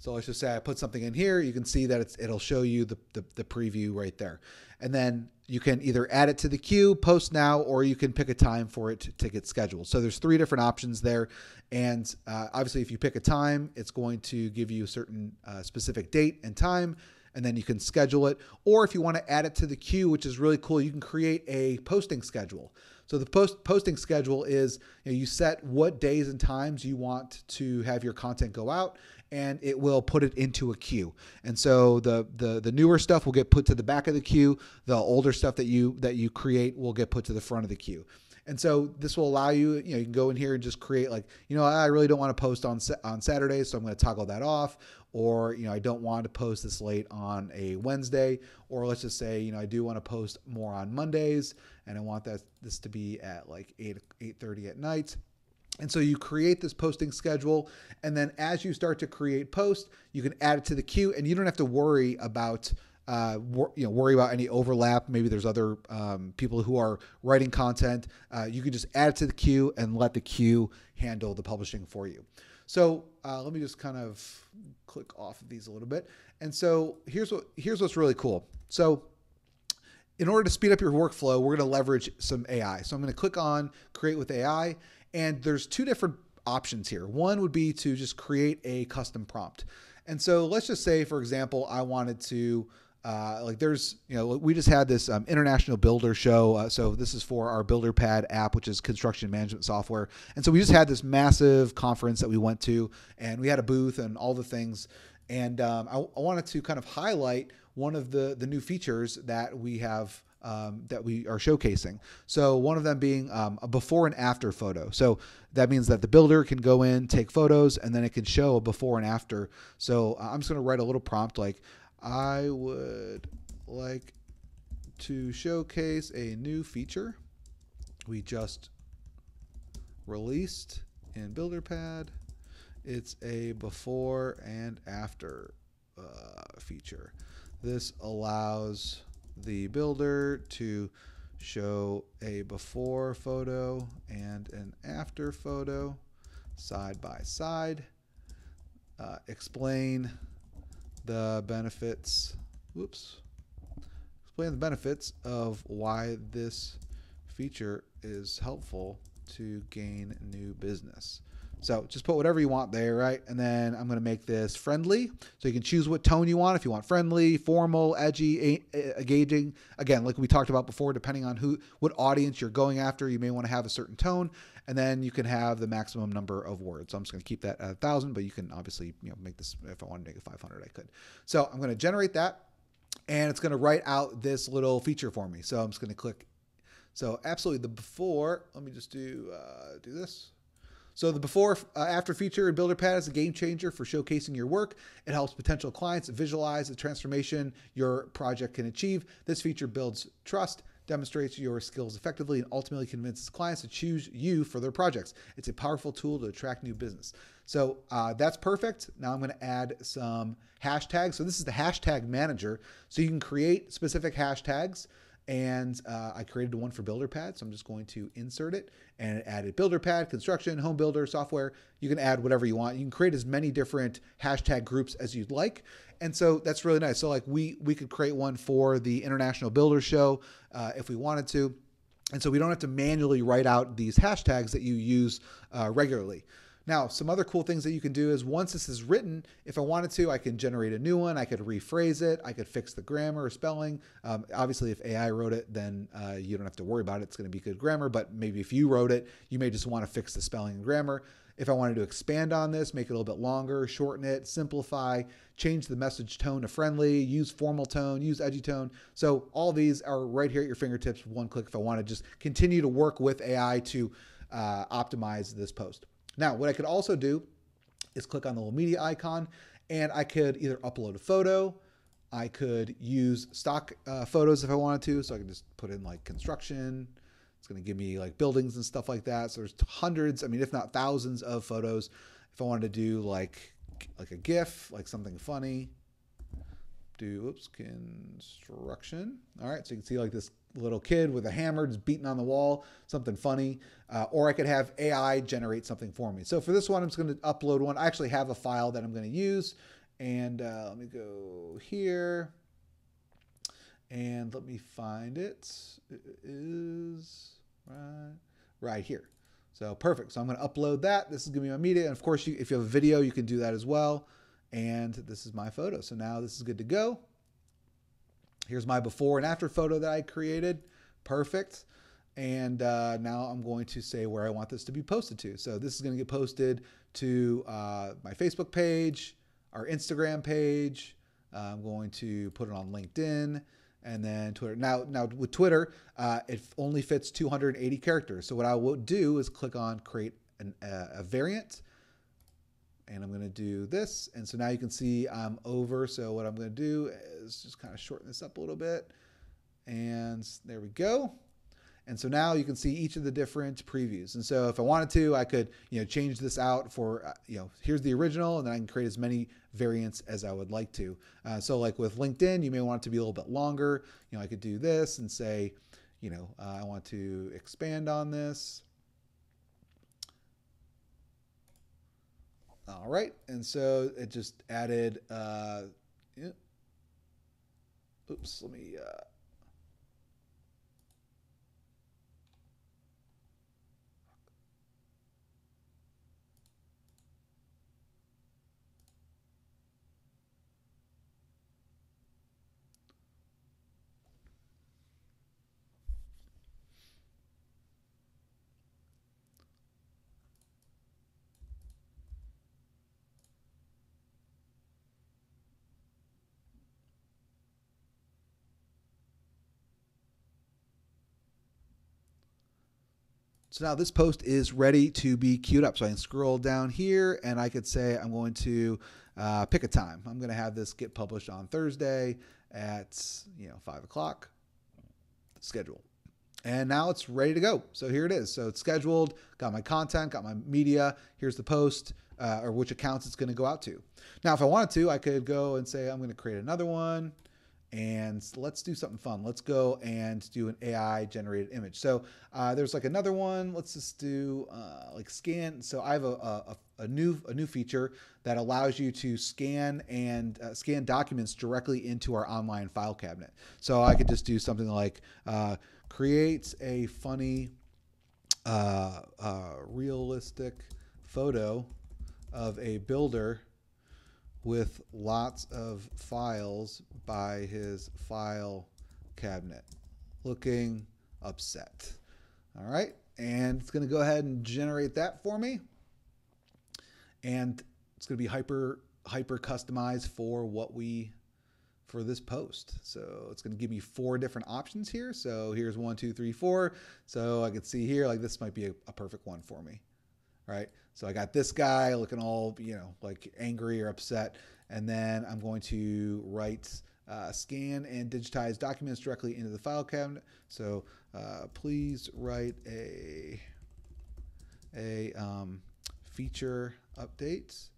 So let's just say I put something in here, you can see that it'll show you the preview right there. And then you can either add it to the queue, post now, or you can pick a time for it to get scheduled. So there's 3 different options there. And obviously if you pick a time, it's going to give you a certain specific date and time, and then you can schedule it. Or if you want to add it to the queue, which is really cool, you can create a posting schedule. So the posting schedule is, you set what days and times you want to have your content go out, and it will put it into a queue. And so the newer stuff will get put to the back of the queue. The older stuff that you create will get put to the front of the queue. And so this will allow you, you can go in here and just create like, I really don't want to post on Saturdays, so I'm going to toggle that off. Or, I don't want to post this late on a Wednesday. Or let's just say, I do want to post more on Mondays, and I want this to be at like 8:30 at night. And so you create this posting schedule, and then as you start to create posts, you can add it to the queue, and you don't have to worry about any overlap. Maybe there's other people who are writing content. You can just add it to the queue and let the queue handle the publishing for you. So let me just kind of click off of these a little bit. And so here's what's really cool. So in order to speed up your workflow, we're going to leverage some AI. So I'm going to click on Create with AI, and there's two different options here. One would be to just create a custom prompt. And so let's just say, for example, I wanted to we just had this international builder show. So this is for our BuilderPad app, which is construction management software. And so we just had this massive conference that we went to, and we had a booth and all the things. And I wanted to kind of highlight one of the new features that we have that we are showcasing. So one of them being a before and after photo. So that means that the builder can go in, take photos, and then it can show a before and after. So I'm just going to write a little prompt like, I would like to showcase a new feature we just released in BuilderPad. It's a before and after feature. This allows the builder to show a before photo and an after photo side by side. Explain the benefits. Explain the benefits of why this feature is helpful to gain new business. So just put whatever you want there, right? And then I'm going to make this friendly. So you can choose what tone you want. If you want friendly, formal, edgy, engaging. Again, like we talked about before, depending on what audience you're going after, you may want to have a certain tone. And then you can have the maximum number of words. So I'm just going to keep that at 1,000, but you can obviously make this, if I want to make it 500, I could. So I'm going to generate that, and it's going to write out this little feature for me. So I'm just going to click. So absolutely the before, let me just do this. So the before after feature in BuilderPad is a game changer for showcasing your work. It helps potential clients visualize the transformation your project can achieve. This feature builds trust, demonstrates your skills effectively, and ultimately convinces clients to choose you for their projects. It's a powerful tool to attract new business. So that's perfect. Now I'm going to add some hashtags. So this is the hashtag manager. So you can create specific hashtags. And I created one for BuilderPad, so I'm just going to insert it, and it added BuilderPad, construction, home builder, software. You can add whatever you want. You can create as many different hashtag groups as you'd like. And so that's really nice. So like we could create one for the International Builder Show if we wanted to. And so we don't have to manually write out these hashtags that you use regularly. Now, some other cool things that you can do is once this is written, if I wanted to, I can generate a new one. I could rephrase it. I could fix the grammar or spelling. Obviously, if AI wrote it, then you don't have to worry about it. It's going to be good grammar. But maybe if you wrote it, you may just want to fix the spelling and grammar. If I wanted to expand on this, make it a little bit longer, shorten it, simplify, change the message tone to friendly, use formal tone, use edgy tone. So all these are right here at your fingertips with one click if I want to just continue to work with AI to optimize this post. Now, what I could also do is click on the little media icon, and I could either upload a photo, I could use stock photos if I wanted to, so I could just put in like construction. It's going to give me like buildings and stuff like that. So there's hundreds, I mean, if not thousands of photos. If I wanted to do like a GIF, like something funny, construction. All right, so you can see like this little kid with a hammer just beating on the wall, something funny. Or I could have AI generate something for me. So for this one, I'm just going to upload one. I actually have a file that I'm going to use. And let me go here. And let me find it. It is right here. So perfect. So I'm going to upload that. This is going to be my media. And of course, if you have a video, you can do that as well. And this is my photo. So now this is good to go. Here's my before and after photo that I created. Perfect. And now I'm going to say where I want this to be posted to. So this is going to get posted to my Facebook page, our Instagram page. I'm going to put it on LinkedIn and then Twitter. Now with Twitter, it only fits 280 characters. So what I will do is click on create a variant, and I'm going to do this. And so now you can see I'm over. So what I'm going to do is just kind of shorten this up a little bit. And there we go. And so now you can see each of the different previews. And so if I wanted to, I could, change this out for, here's the original, and then I can create as many variants as I would like to. So like with LinkedIn, you may want it to be a little bit longer. I could do this and say, I want to expand on this. All right, and so it just added, oops, let me, so now this post is ready to be queued up. So I can scroll down here and I could say I'm going to pick a time. I'm going to have this get published on Thursday at 5 o'clock. Schedule. And now it's ready to go. So here it is. So it's scheduled, got my content, got my media. Here's the post or which accounts it's going to go out to. Now, if I wanted to, I could go and say I'm going to create another one. And let's do something fun. Let's go and do an AI generated image. So there's like another one. Let's just do like scan. So I have a new feature that allows you to scan and scan documents directly into our online file cabinet. So I could just do something like create a funny realistic photo of a builder with lots of files by his file cabinet, looking upset. All right, and it's going to go ahead and generate that for me, and it's going to be hyper customized for this post. So it's going to give me 4 different options here. So here's 1, 2, 3, 4. So I could see here like this might be a perfect one for me. Right. So I got this guy looking all, like angry or upset. And then I'm going to write scan and digitize documents directly into the file cabinet. So please write a feature update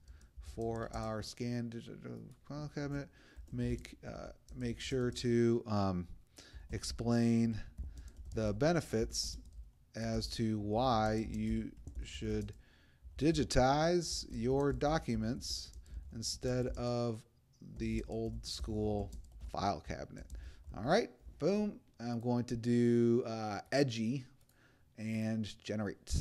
for our scan digital file cabinet. Make sure to explain the benefits as to why you should digitize your documents instead of the old school file cabinet. All right, boom. I'm going to do edgy and generate.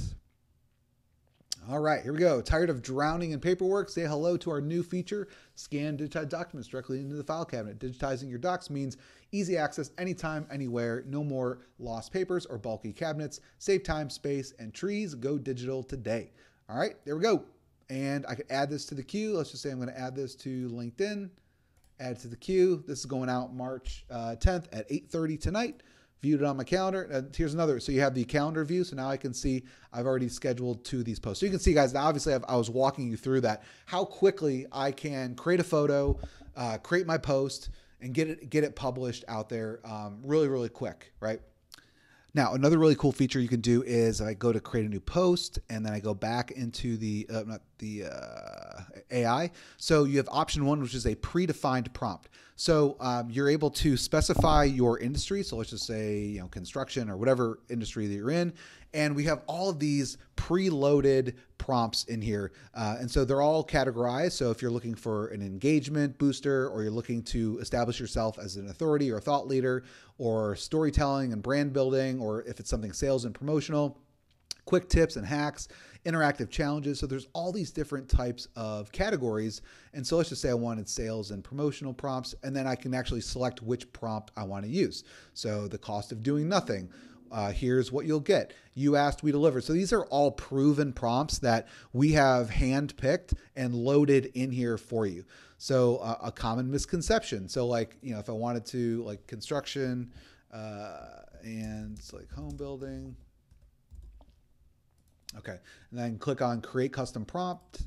All right, here we go. Tired of drowning in paperwork? Say hello to our new feature, scan digitize documents directly into the file cabinet. Digitizing your docs means easy access anytime, anywhere. No more lost papers or bulky cabinets. Save time, space, and trees. Go digital today. All right, there we go. And I could add this to the queue. Let's just say I'm going to add this to LinkedIn. Add it to the queue. This is going out March 10th at 8:30 tonight. Viewed it on my calendar. Here's another. So you have the calendar view. So now I can see I've already scheduled 2 of these posts. So you can see, guys, now obviously I was walking you through that, how quickly I can create a photo, create my post, and get it published out there really, really quick, right? Now, another really cool feature you can do is I go to create a new post, and then I go back into the AI. So you have option 1, which is a predefined prompt. So you're able to specify your industry. So let's just say construction or whatever industry that you're in. And we have all of these preloaded prompts in here. And so they're all categorized. So if you're looking for an engagement booster, or you're looking to establish yourself as an authority or thought leader, or storytelling and brand building, or if it's something sales and promotional, quick tips and hacks, interactive challenges. So there's all these different types of categories. And so let's just say I wanted sales and promotional prompts, and then I can actually select which prompt I want to use. So the cost of doing nothing, here's what you'll get. You asked, we delivered. So these are all proven prompts that we have handpicked and loaded in here for you. So a common misconception. So like, if I wanted to like construction and it's like home building. Okay. And then click on create custom prompt.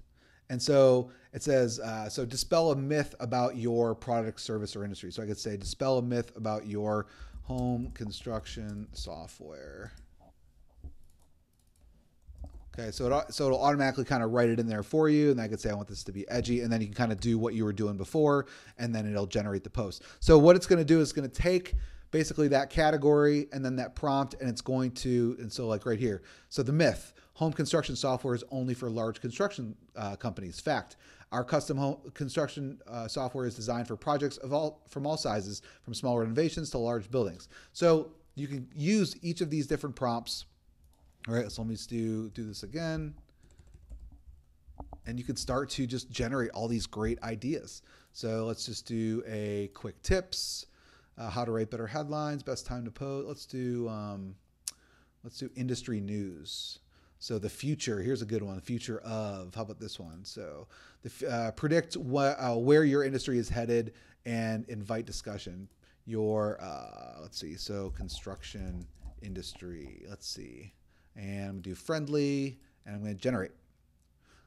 And so it says, so dispel a myth about your product, service, or industry. So I could say dispel a myth about your home construction software. Okay, so it'll automatically kind of write it in there for you, and I could say I want this to be edgy, and then you can kind of do what you were doing before, and then it'll generate the post. So what it's going to do is going to take basically that category and then that prompt, and it's going to, and so like right here, so the myth. Home construction software is only for large construction companies. Fact, our custom home construction software is designed for projects from all sizes, from small renovations to large buildings. So you can use each of these different prompts. All right, so let me just do this again. And you can start to just generate all these great ideas. So let's just do a quick tips, how to write better headlines, best time to post. Let's do industry news. So the future, here's a good one, the future of, how about this one? So predict where your industry is headed and invite discussion. Let's see, so construction industry, let's see. And I'm gonna do friendly, and I'm gonna generate.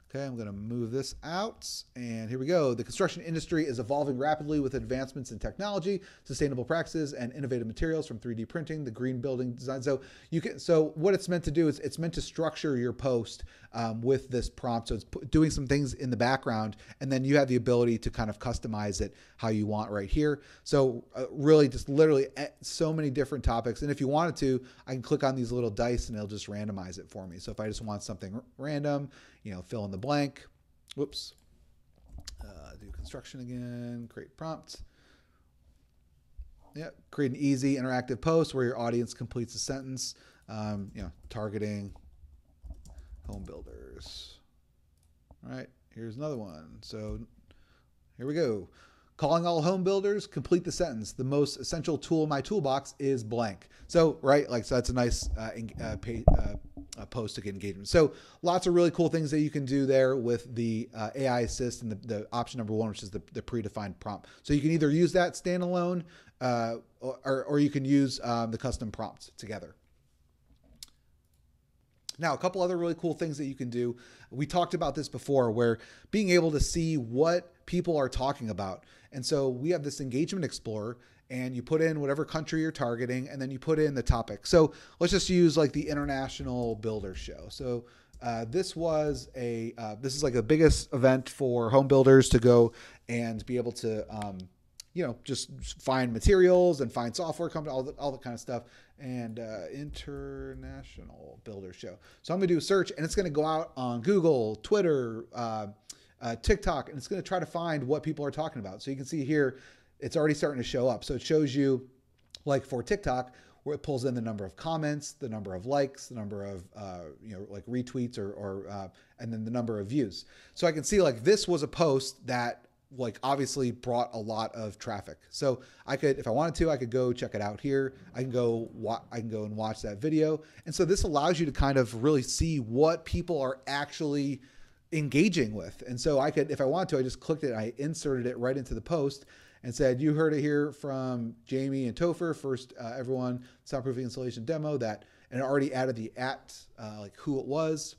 Okay, I'm gonna move this out, and here we go. The construction industry is evolving rapidly with advancements in technology, sustainable practices, and innovative materials from 3D printing, the green building design. So what it's meant to do is it's meant to structure your post with this prompt. So it's doing some things in the background, and then you have the ability to kind of customize it how you want right here. So really just literally so many different topics. And if you wanted to, I can click on these little dice and it'll just randomize it for me. So if I just want something random, fill in the blank. Whoops. Do construction again. Create prompt. Yeah. Create an easy interactive post where your audience completes a sentence. Targeting home builders. All right. Here's another one. So here we go. Calling all home builders, complete the sentence. The most essential tool in my toolbox is blank. So, right, so that's a nice post to get engagement. So lots of really cool things that you can do there with the AI assist and the option number one, which is the predefined prompt. So you can either use that standalone or you can use the custom prompts together. Now, a couple other really cool things that you can do. We talked about this before, where being able to see what people are talking about. And so we have this engagement explorer, and you put in whatever country you're targeting, and then you put in the topic. So let's just use like the International Builder Show. So this is like the biggest event for home builders to go and be able to, just find materials and find software companies, all that kind of stuff. And International Builder Show. So I'm going to do a search, and it's going to go out on Google, Twitter, TikTok, and it's going to try to find what people are talking about. So you can see here, it's already starting to show up. So it shows you, like for TikTok, where it pulls in the number of comments, the number of likes, the number of like retweets, and then the number of views. So I can see like this was a post that like obviously brought a lot of traffic. So I could, if I wanted to, I could go check it out here. I can go and watch that video. And so this allows you to kind of really see what people are actually engaging with. And so I could, if I wanted to, I just clicked it, I inserted it right into the post and said, you heard it here from Jamie and Topher, first everyone soundproofing installation demo, and it already added the like who it was.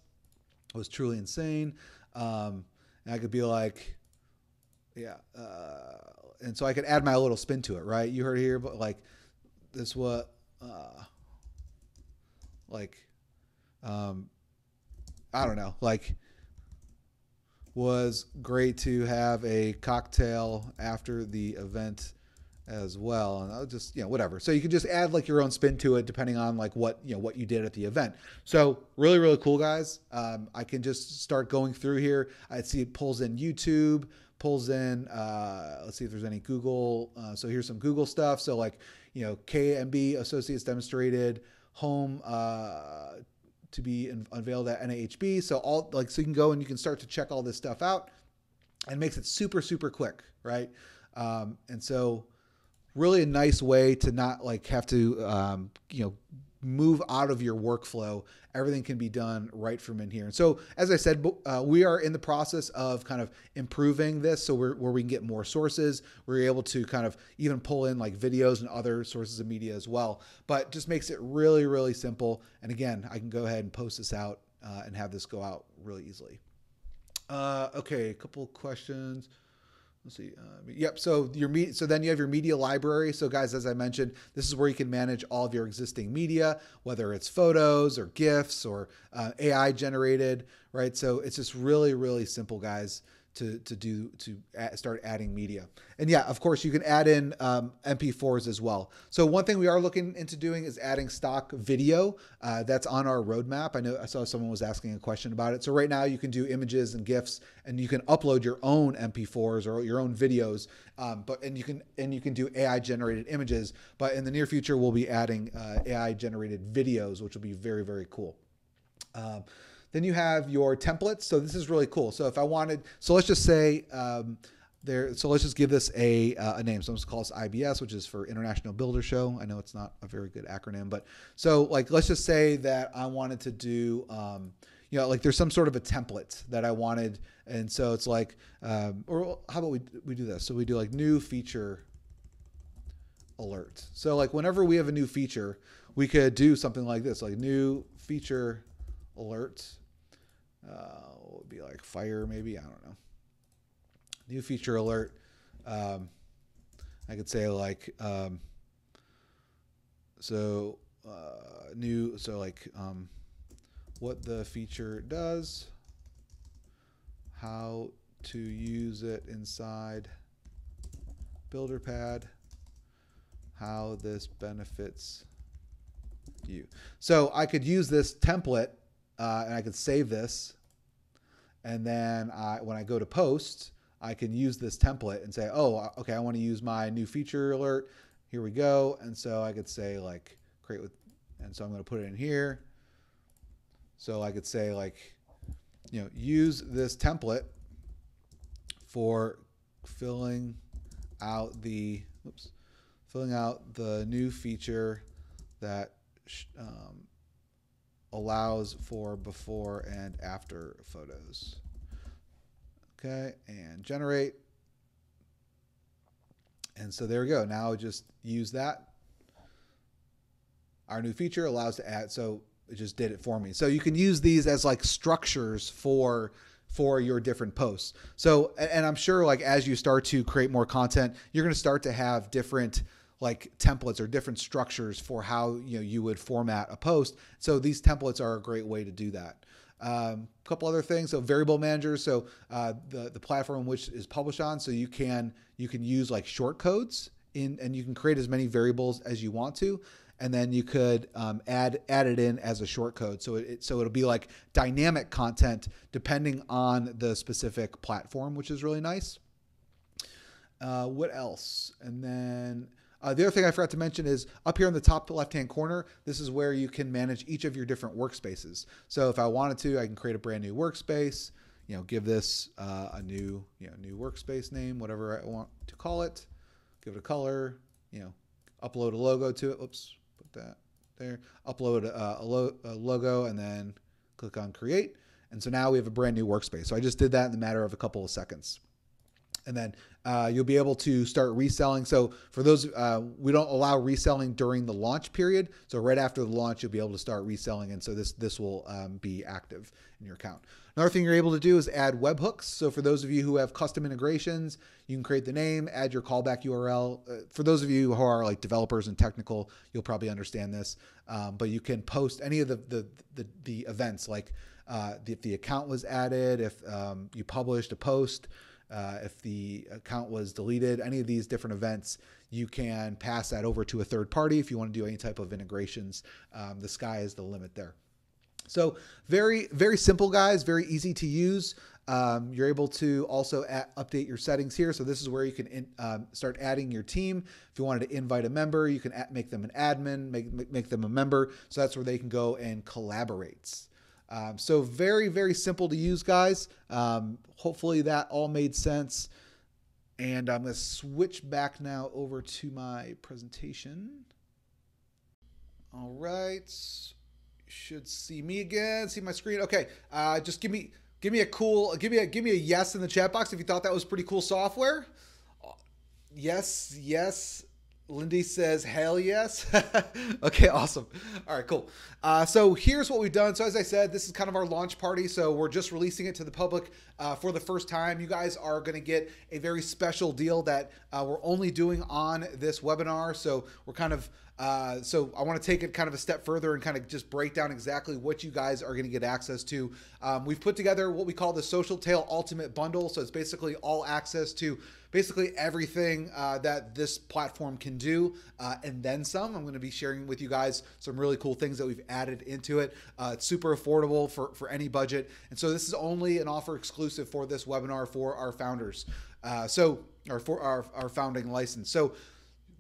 It was truly insane. And I could be like, yeah. And so I could add my little spin to it, right? You heard it here, but like this, I don't know, like was great to have a cocktail after the event as well. And I'll just, whatever. So you can just add like your own spin to it depending on like what you did at the event. So really, really cool, guys. I can just start going through here. I see it pulls in YouTube, pulls in, let's see if there's any Google. So here's some Google stuff. So like, KMB Associates demonstrated home to be unveiled at NAHB. So so you can go and you can start to check all this stuff out, and makes it super, super quick, right? And so really a nice way to not like have to, move out of your workflow. Everything can be done right from in here. And so, as I said, we are in the process of kind of improving this. So where we can get more sources, we're able to kind of even pull in like videos and other sources of media as well, but just makes it really, really simple. And again, I can go ahead and post this out and have this go out really easily. Okay, a couple of questions. Let's see. Yep. So then you have your media library. So guys, as I mentioned, this is where you can manage all of your existing media, whether it's photos or GIFs or AI generated, right? So it's just really, really simple, guys, to start adding media. And yeah, of course, you can add in MP4s as well. So one thing we are looking into doing is adding stock video. That's on our roadmap. I saw someone was asking a question about it. So right now you can do images and GIFs, and you can upload your own MP4s or your own videos. And you can do AI generated images. But in the near future, we'll be adding AI generated videos, which will be very, very cool. Then you have your templates. So this is really cool. So if I wanted, so let's just say so let's just give this a name. So let's call this IBS, which is for International Builder Show. I know it's not a very good acronym, but so like, let's just say that I wanted to do, like there's some sort of a template that I wanted. And so it's like, or how about we do this? So we do like new feature alert. So like whenever we have a new feature, we could do something like this, like new feature alert. Would be like fire, maybe, I don't know. New feature alert. I could say like what the feature does, how to use it inside BuilderPad, how this benefits you. So I could use this template and I could save this. And then when I go to post, I can use this template and say, oh, okay, I want to use my new feature alert. Here we go. And so I could say like create with, and so I'm going to put it in here. So I could say like, use this template for filling out the new feature that allows for before and after photos. Okay, and generate. And so there we go. Now just use that. Our new feature allows to add, so it just did it for me. So you can use these as like structures for your different posts. So, and I'm sure like as you start to create more content, you're going to start to have different like templates or different structures for how you would format a post. So these templates are a great way to do that. A couple other things. So variable managers. So the platform which is published on. So you can use like short codes and you can create as many variables as you want to, and then you could add it in as a short code. So it'll be like dynamic content depending on the specific platform, which is really nice. What else? And then the other thing I forgot to mention is up here in the top left-hand corner, this is where you can manage each of your different workspaces. So if I wanted to, I can create a brand new workspace, give this a new workspace name, whatever I want to call it, give it a color, upload a logo to it. Oops, put that there. Upload a logo and then click on create. And so now we have a brand new workspace. So I just did that in the matter of a couple of seconds. And then you'll be able to start reselling. So for those, we don't allow reselling during the launch period. So right after the launch, you'll be able to start reselling. And so this will be active in your account. Another thing you're able to do is add webhooks. So for those of you who have custom integrations, you can create the name, add your callback URL. For those of you who are like developers and technical, you'll probably understand this. But you can post any of the events, like if the account was added, if you published a post, if the account was deleted, any of these different events, you can pass that over to a third party if you want to do any type of integrations. The sky is the limit there. So very, very simple, guys, very easy to use. You're able to also update your settings here. So this is where you can start adding your team. If you wanted to invite a member, you can make them an admin, make them a member. So that's where they can go and collaborate. So very, very simple to use, guys. Hopefully that all made sense. And I'm going to switch back now over to my presentation. All right. You should see me again. See my screen. Okay. Just give me a cool give me a yes in the chat box if you thought that was pretty cool software. Yes, yes. Lindy says, hell yes. Okay, awesome. All right, cool. So here's what we've done. So as I said, this is kind of our launch party. So we're just releasing it to the public for the first time. You guys are going to get a very special deal that we're only doing on this webinar. So we're kind of, so I want to take it kind of a step further and kind of just break down exactly what you guys are going to get access to. We've put together what we call the SocialTale Ultimate Bundle. So it's basically all access to basically everything that this platform can do and then some. I'm going to be sharing with you guys some really cool things that we've added into it. It's super affordable for any budget. And so this is only an offer exclusive for this webinar for our founders. Or for our founding license. So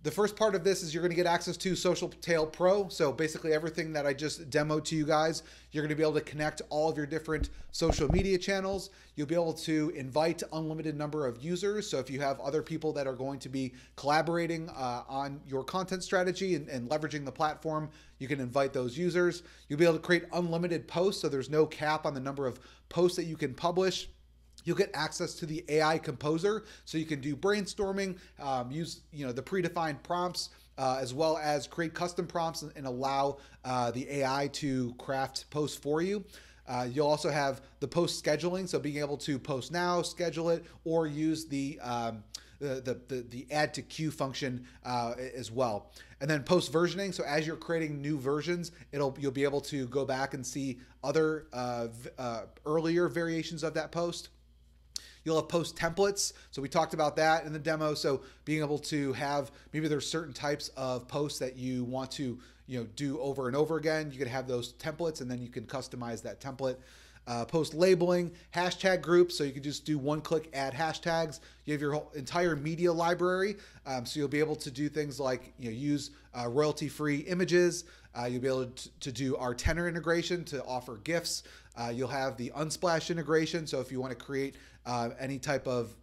the first part of this is you're going to get access to SocialTale Pro. So basically everything that I just demoed to you guys, you're going to be able to connect all of your different social media channels. You'll be able to invite unlimited number of users. So if you have other people that are going to be collaborating on your content strategy and leveraging the platform, you can invite those users. You'll be able to create unlimited posts. So there's no cap on the number of posts that you can publish. You'll get access to the AI composer, so you can do brainstorming, use the predefined prompts, as well as create custom prompts and allow the AI to craft posts for you. You'll also have the post scheduling, so being able to post now, schedule it, or use the add to queue function as well. And then post versioning. So as you're creating new versions, you'll be able to go back and see other earlier variations of that post. You'll have post templates. So we talked about that in the demo. So being able to have, maybe there's certain types of posts that you want to do over and over again. You can have those templates and then you can customize that template. Post labeling, hashtag groups. So you can just do one-click add hashtags. You have your whole entire media library. So you'll be able to do things like use royalty-free images. You'll be able to do our tenor integration to offer GIFs. You'll have the Unsplash integration. So if you want to create any type of,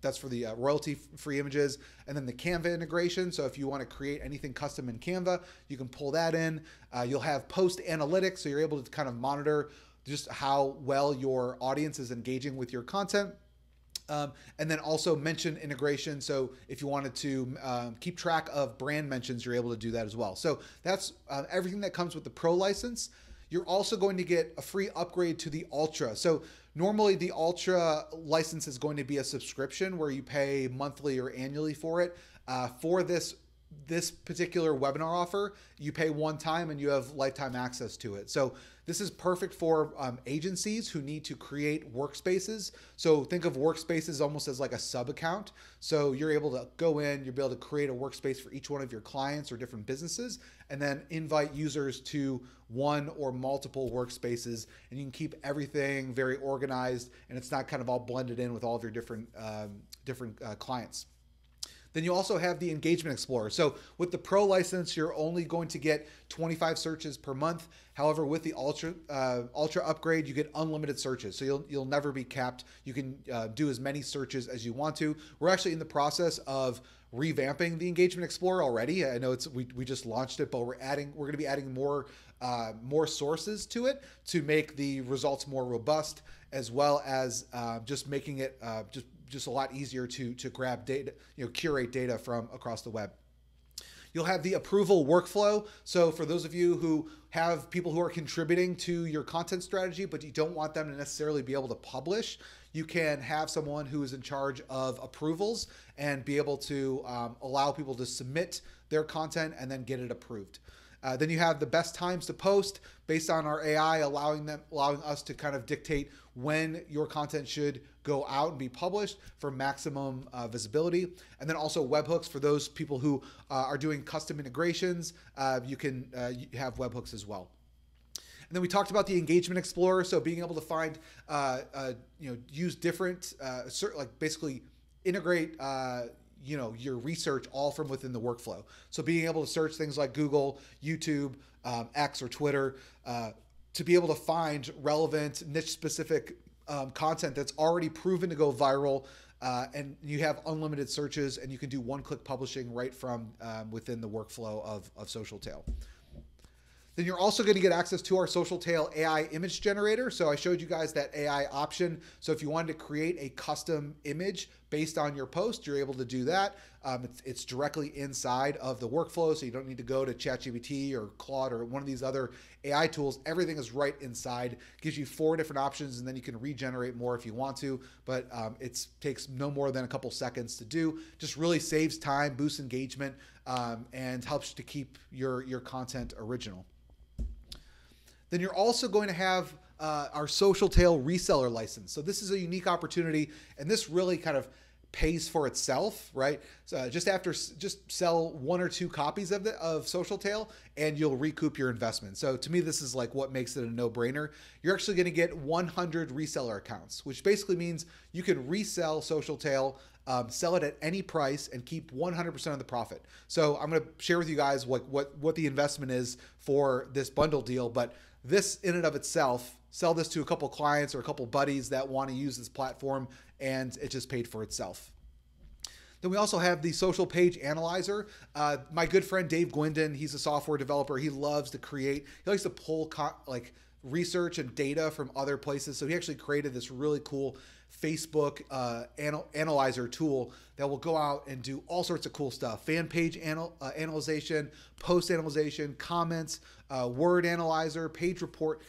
that's for the royalty-free images. And then the Canva integration. So if you want to create anything custom in Canva, you can pull that in. You'll have post analytics. So you're able to kind of monitor just how well your audience is engaging with your content. And then also mention integration. So if you wanted to keep track of brand mentions, you're able to do that as well. So that's everything that comes with the Pro license. You're also going to get a free upgrade to the Ultra. So normally the Ultra license is going to be a subscription where you pay monthly or annually for it. For this particular webinar offer, you pay one time and you have lifetime access to it. So this is perfect for agencies who need to create workspaces. So think of workspaces almost as like a sub account. So you're able to go in, you'll be able to create a workspace for each one of your clients or different businesses, and then invite users to one or multiple workspaces, and you can keep everything very organized, and it's not kind of all blended in with all of your different clients. Then you also have the Engagement Explorer. So with the Pro license, you're only going to get 25 searches per month. However, with the Ultra upgrade, you get unlimited searches. So you'll never be capped. You can do as many searches as you want to. We're actually in the process of revamping the Engagement Explorer already. I know we just launched it, but we're going to be adding more sources to it to make the results more robust, as well as just making it just a lot easier to grab data, curate data from across the web. You'll have the approval workflow. So for those of you who have people who are contributing to your content strategy, but you don't want them to necessarily be able to publish, you can have someone who is in charge of approvals and be able to allow people to submit their content and then get it approved. Then you have the best times to post based on our AI, allowing us to kind of dictate when your content should go out and be published for maximum visibility. And then also webhooks for those people who are doing custom integrations. You can have webhooks as well. And then we talked about the Engagement Explorer. So being able to find, use different, like basically integrate your research all from within the workflow. So being able to search things like Google, YouTube, X, or Twitter, to be able to find relevant niche specific content that's already proven to go viral, and you have unlimited searches, and you can do one-click publishing right from within the workflow of SocialTale. Then you're also going to get access to our Socialtale AI image generator. So I showed you guys that AI option. So if you wanted to create a custom image based on your post, you're able to do that. It's directly inside of the workflow, so you don't need to go to ChatGPT or Claude or one of these other AI tools. Everything is right inside. Gives you 4 different options, and then you can regenerate more if you want to, but it takes no more than a couple seconds to do. Just really saves time, boosts engagement, and helps to keep your content original. Then you're also going to have our Socialtale reseller license. So this is a unique opportunity, and this really kind of pays for itself, right? So just sell 1 or 2 copies of Socialtale, and you'll recoup your investment. So to me, this is like what makes it a no-brainer. You're actually going to get 100 reseller accounts, which basically means you can resell Socialtale, sell it at any price, and keep 100% of the profit. So I'm going to share with you guys what the investment is for this bundle deal, but this in and of itself, sell this to a couple clients or a couple buddies that want to use this platform, and it just paid for itself. Then we also have the social page analyzer. My good friend Dave Gwindon, he's a software developer. He loves to create, he likes to pull research and data from other places. So he actually created this really cool Facebook analyzer tool that will go out and do all sorts of cool stuff. Fan page analyzation, post analyzation, comments, word analyzer, page report.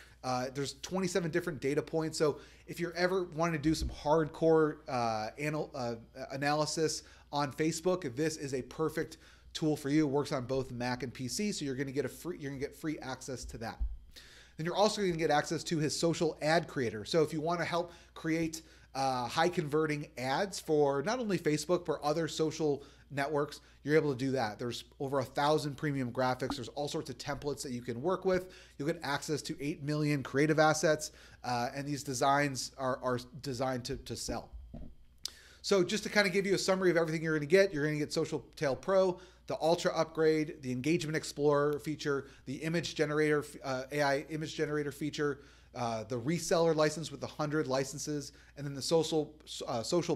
There's 27 different data points. So if you're ever wanting to do some hardcore analysis on Facebook, this is a perfect tool for you. It works on both Mac and PC, so you're going to get free access to that. Then you're also going to get access to his social ad creator. So if you want to help create high converting ads for not only Facebook, but other social networks, you're able to do that. There's over 1,000 premium graphics. There's all sorts of templates that you can work with. You'll get access to 8 million creative assets, and these designs are designed to sell. So just to kind of give you a summary of everything you're going to get Socialtale Pro, the Ultra upgrade, the Engagement Explorer feature, the image generator, AI image generator feature, the reseller license with 100 licenses, and then the social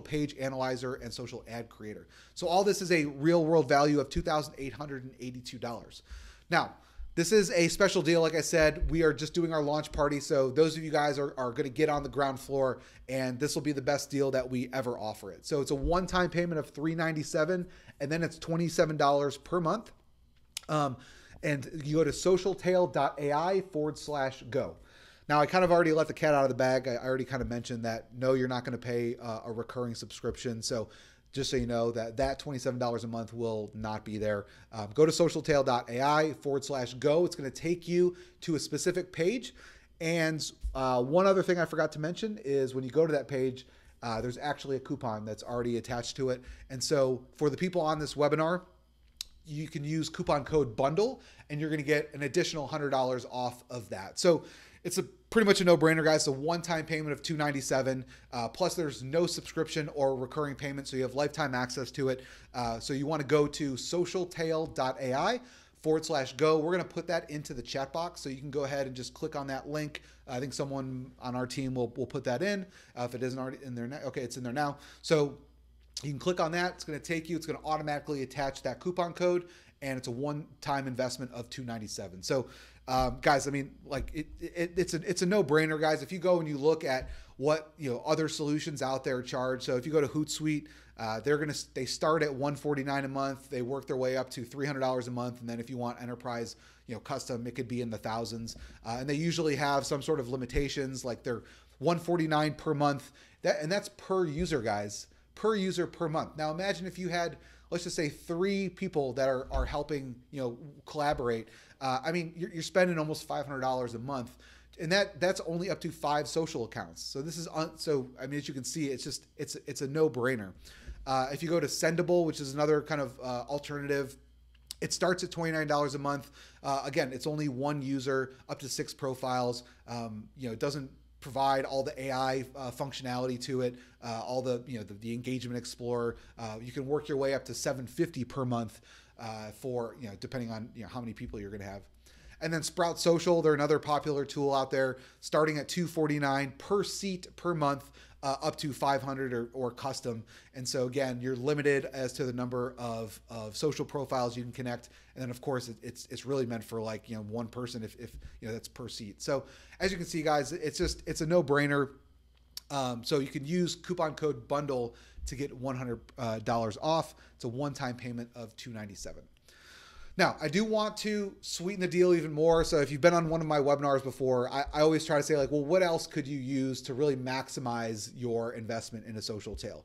page analyzer and social ad creator. So all this is a real world value of $2,882. Now, this is a special deal. Like I said, we are just doing our launch party. So those of you guys are going to get on the ground floor, and this will be the best deal that we ever offer it. So it's a one-time payment of $397, and then it's $27 per month. And you go to socialtale.ai/go. Now, I kind of already let the cat out of the bag. I already kind of mentioned that, no, you're not going to pay a recurring subscription. So just so you know that $27 a month will not be there. Go to socialtale.ai/go. It's going to take you to a specific page. And one other thing I forgot to mention is when you go to that page, there's actually a coupon that's already attached to it. And so for the people on this webinar, you can use coupon code BUNDLE, and you're going to get an additional $100 off of that. So it's pretty much a no-brainer, guys. It's a one-time payment of $297. Plus, there's no subscription or recurring payment, so you have lifetime access to it. So you want to go to socialtale.ai/go. We're going to put that into the chat box, so you can go ahead and just click on that link. I think someone on our team will put that in. If it isn't already in there now, okay, it's in there now. So you can click on that. It's going to take you. It's going to automatically attach that coupon code, and it's a one-time investment of $297. So, guys, I mean, like it's a no-brainer, guys. If you go and you look at what other solutions out there charge, so if you go to Hootsuite, they start at $149 a month. They work their way up to $300 a month, and then if you want enterprise, custom, it could be in the thousands. And they usually have some sort of limitations, like they're $149 per month. And that's per user, guys. Per user per month. Now imagine if you had, let's just say, 3 people that are helping collaborate. I mean, you're spending almost $500 a month, and that's only up to 5 social accounts. So this is so I mean, as you can see, it's a no-brainer. If you go to Sendable, which is another kind of alternative, it starts at $29 a month. Again, it's only 1 user, up to 6 profiles. It doesn't provide all the AI functionality to it, all the the Engagement Explorer. You can work your way up to $750 per month for depending on how many people you're going to have. And then Sprout Social, they're another popular tool out there, starting at $249 per seat per month. up to 500 or custom. And so again, you're limited as to the number of social profiles you can connect. And then of course it's really meant for like, one person if that's per seat. So as you can see, guys, it's a no-brainer. So you can use coupon code bundle to get $100 off. It's a one-time payment of $297. Now, I do want to sweeten the deal even more. So if you've been on one of my webinars before, I always try to say like, well, what else could you use to really maximize your investment in a Socialtale?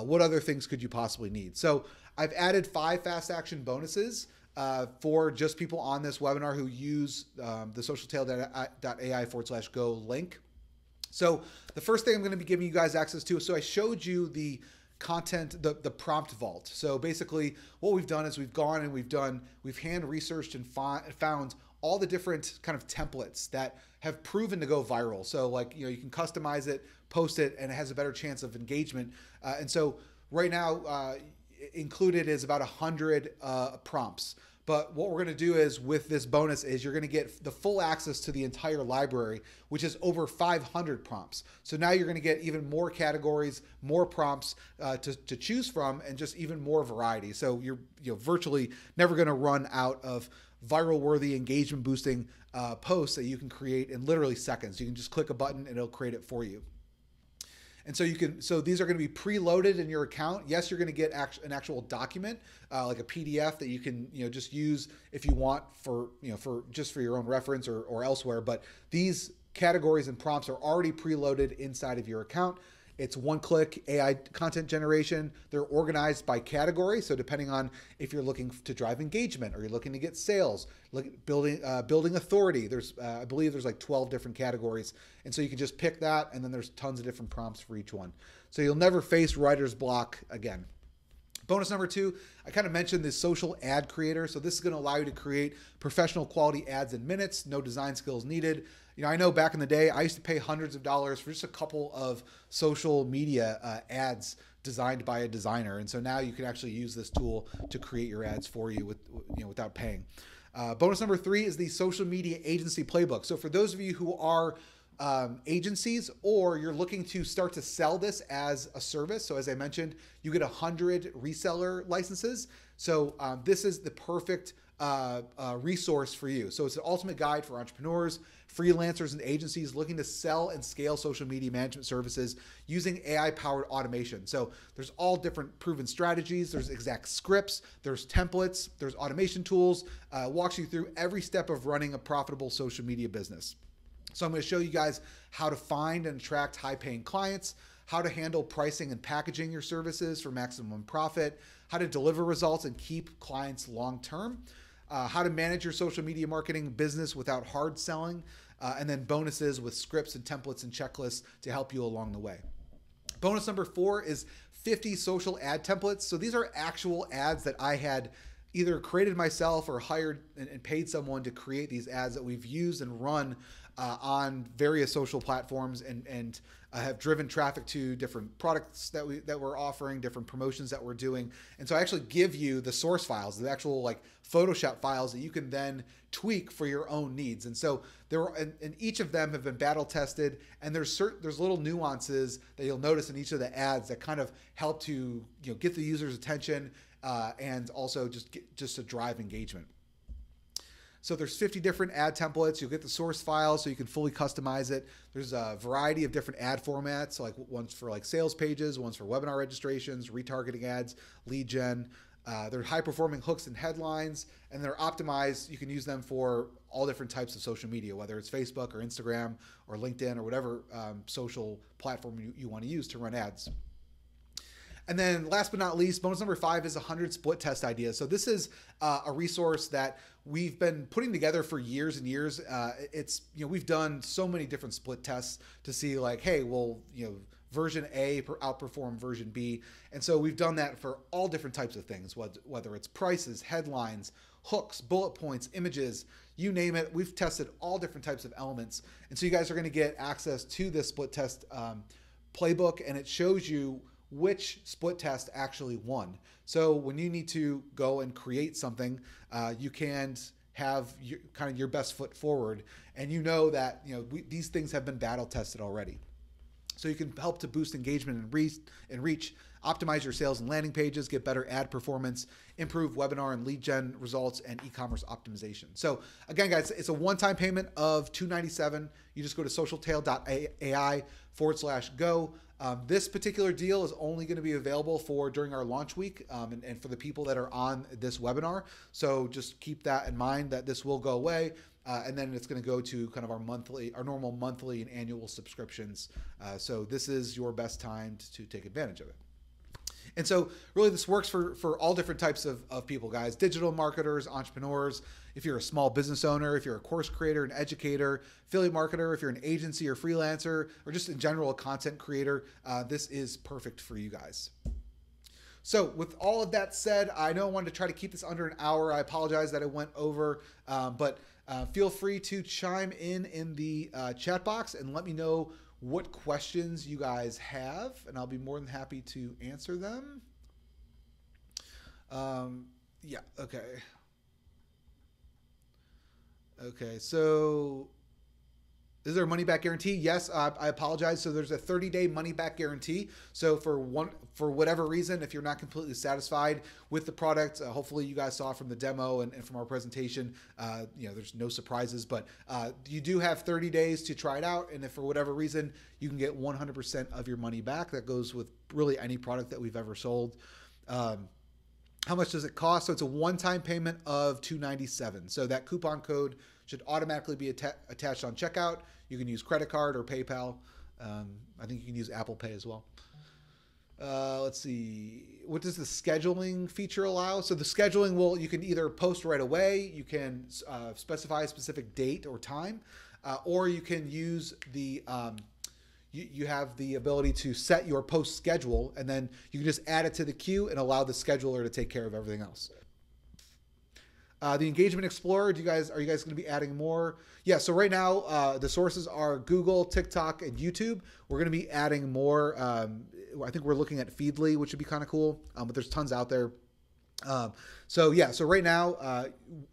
What other things could you possibly need? So I've added 5 fast action bonuses for just people on this webinar who use the socialtale.ai/go link. So the first thing I'm going to be giving you guys access to, so I showed you the content, the prompt vault. So basically what we've done is we've gone and we've hand researched and found all the different kind of templates that have proven to go viral. So like, you can customize it, post it, and it has a better chance of engagement. And so right now included is about 100 prompts. But what we're going to do is with this bonus is you're going to get the full access to the entire library, which is over 500 prompts. So now you're going to get even more categories, more prompts to choose from, and just even more variety. So you're virtually never going to run out of viral worthy engagement boosting posts that you can create in literally seconds. You can just click a button and it'll create it for you. And so so these are going to be preloaded in your account. Yes, you're going to get an actual document, like a PDF that you can, just use if you want for your own reference or elsewhere. But these categories and prompts are already preloaded inside of your account. It's one-click AI content generation. They're organized by category. So depending on if you're looking to drive engagement or you're looking to get sales, building authority, I believe there's like 12 different categories. And so you can just pick that, and then there's tons of different prompts for each one. So you'll never face writer's block again. Bonus number 2, I kind of mentioned this social ad creator. So this is going to allow you to create professional quality ads in minutes, no design skills needed. I know back in the day, I used to pay hundreds of dollars for just a couple of social media ads designed by a designer. And so now you can actually use this tool to create your ads for you without paying. Bonus number 3 is the social media agency playbook. So for those of you who are agencies, or you're looking to start to sell this as a service. So as I mentioned, you get 100 reseller licenses. So this is the perfect resource for you. So it's an ultimate guide for entrepreneurs, freelancers, and agencies looking to sell and scale social media management services using AI-powered automation. So there's all different proven strategies. There's exact scripts, there's templates, there's automation tools, walks you through every step of running a profitable social media business. So I'm going to show you guys how to find and attract high-paying clients, how to handle pricing and packaging your services for maximum profit, how to deliver results and keep clients long-term, how to manage your social media marketing business without hard selling, and then bonuses with scripts and templates and checklists to help you along the way. Bonus number 4 is 50 social ad templates. So these are actual ads that I had either created myself or hired and paid someone to create these ads that we've used and run on various social platforms and have driven traffic to different products that we're offering, different promotions that we're doing. And so I actually give you the source files, the actual like Photoshop files that you can then tweak for your own needs. And so and each of them have been battle tested, and there's little nuances that you'll notice in each of the ads that kind of help to get the user's attention and also just to drive engagement. So there's 50 different ad templates. You'll get the source file so you can fully customize it. There's a variety of different ad formats, like one's for like sales pages, one's for webinar registrations, retargeting ads, lead gen. They're high performing hooks and headlines, and they're optimized. You can use them for all different types of social media, whether it's Facebook or Instagram or LinkedIn or whatever social platform you want to use to run ads. And then last but not least, bonus number 5 is 100 split test ideas. So this is a resource that we've been putting together for years and years. We've done so many different split tests to see like, hey, well, version A outperform version B. And so we've done that for all different types of things, whether it's prices, headlines, hooks, bullet points, images, you name it. We've tested all different types of elements. And so you guys are going to get access to this split test playbook, and it shows you which split test actually won. So when you need to go and create something, you can have your best foot forward, and that these things have been battle tested already. So you can help to boost engagement and reach, optimize your sales and landing pages, get better ad performance, improve webinar and lead gen results, and e-commerce optimization. So again, guys, it's a one-time payment of $297. You just go to socialtale.ai/go. This particular deal is only going to be available for during our launch week and for the people that are on this webinar. So just keep that in mind that this will go away. And then it's going to go to kind of our normal monthly and annual subscriptions. So this is your best time to take advantage of it. And so really this works for all different types of people, guys. Digital marketers, entrepreneurs, if you're a small business owner, if you're a course creator, an educator, affiliate marketer, if you're an agency or freelancer, or just in general a content creator, this is perfect for you guys. So with all of that said, I know I wanted to try to keep this under an hour. I apologize that I went over, but feel free to chime in the chat box and let me know what questions you guys have, and I'll be more than happy to answer them. Yeah, okay. Okay, so is there a money back guarantee? Yes, I apologize. So there's a 30-day money back guarantee. So for whatever reason, if you're not completely satisfied with the product, hopefully you guys saw from the demo and from our presentation, there's no surprises, but you do have 30 days to try it out. And if for whatever reason, you can get 100% of your money back. That goes with really any product that we've ever sold. How much does it cost? So it's a one-time payment of $297. So that coupon code should automatically be attached on checkout. You can use credit card or PayPal. I think you can use Apple Pay as well. Let's see. What does the scheduling feature allow? So the scheduling you can either post right away, you can specify a specific date or time, or you can use the you have the ability to set your post schedule, and then you can just add it to the queue and allow the scheduler to take care of everything else. The Engagement Explorer, are you guys going to be adding more? Yeah, so right now the sources are Google, TikTok, and YouTube. We're going to be adding more. I think we're looking at Feedly, which would be kind of cool, but there's tons out there. So right now,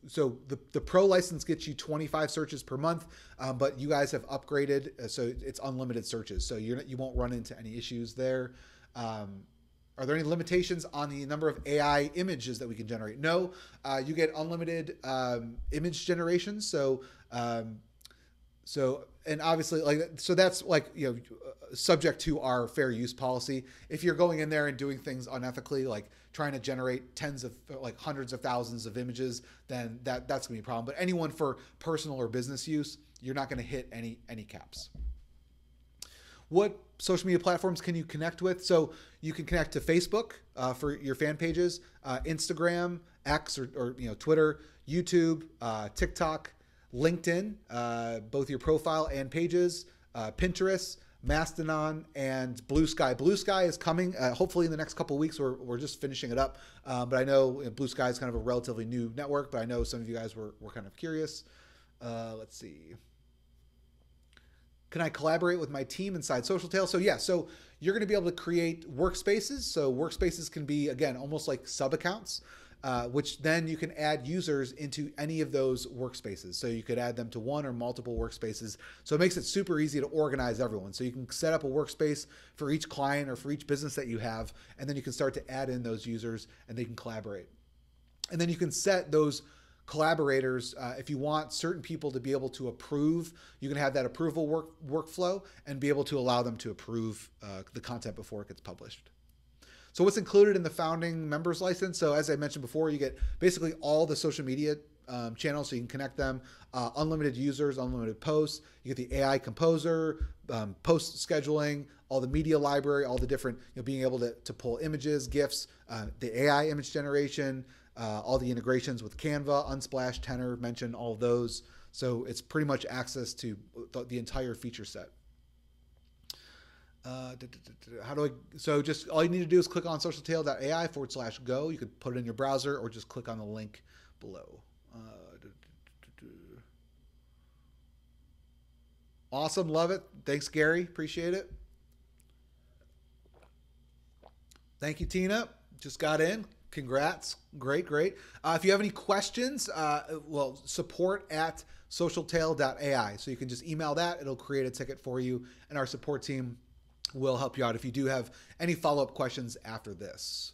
so the Pro license gets you 25 searches per month, but you guys have upgraded, so it's unlimited searches. So you won't run into any issues there. Are there any limitations on the number of AI images that we can generate? No, you get unlimited image generation. So and obviously so that's subject to our fair use policy. If you're going in there and doing things unethically, like trying to generate hundreds of thousands of images, then that's gonna be a problem. But anyone for personal or business use, you're not gonna hit any caps. What social media platforms can you connect with? So you can connect to Facebook for your fan pages, Instagram, X or Twitter, YouTube, TikTok, LinkedIn, both your profile and pages, Pinterest, Mastodon, and Blue Sky. Blue Sky is coming hopefully in the next couple of weeks. We're just finishing it up, but I know Blue Sky is kind of a relatively new network, but I know some of you guys were kind of curious. Let's see. Can I collaborate with my team inside SocialTale? So yeah, so you're going to be able to create workspaces. So workspaces can be, again, almost like sub-accounts, which then you can add users into any of those workspaces. So you could add them to one or multiple workspaces. So it makes it super easy to organize everyone. So you can set up a workspace for each client or for each business that you have, and then you can start to add in those users and they can collaborate. And then you can set those collaborators, if you want certain people to be able to approve, you can have that approval workflow and be able to allow them to approve the content before it gets published. So what's included in the founding members license? So as I mentioned before, you get basically all the social media channels, so you can connect them, unlimited users, unlimited posts. You get the AI composer, post scheduling, all the media library, all the different, being able to pull images, GIFs, the AI image generation, all the integrations with Canva, Unsplash, Tenor, mentioned all of those. So it's pretty much access to the entire feature set. So just all you need to do is click on socialtale.ai/go. You could put it in your browser or just click on the link below. Awesome, love it. Thanks, Gary. Appreciate it. Thank you, Tina. Just got in. Congrats. Great. If you have any questions, support@socialtale.ai. So you can just email that. It'll create a ticket for you, and our support team will help you out if you do have any follow-up questions after this.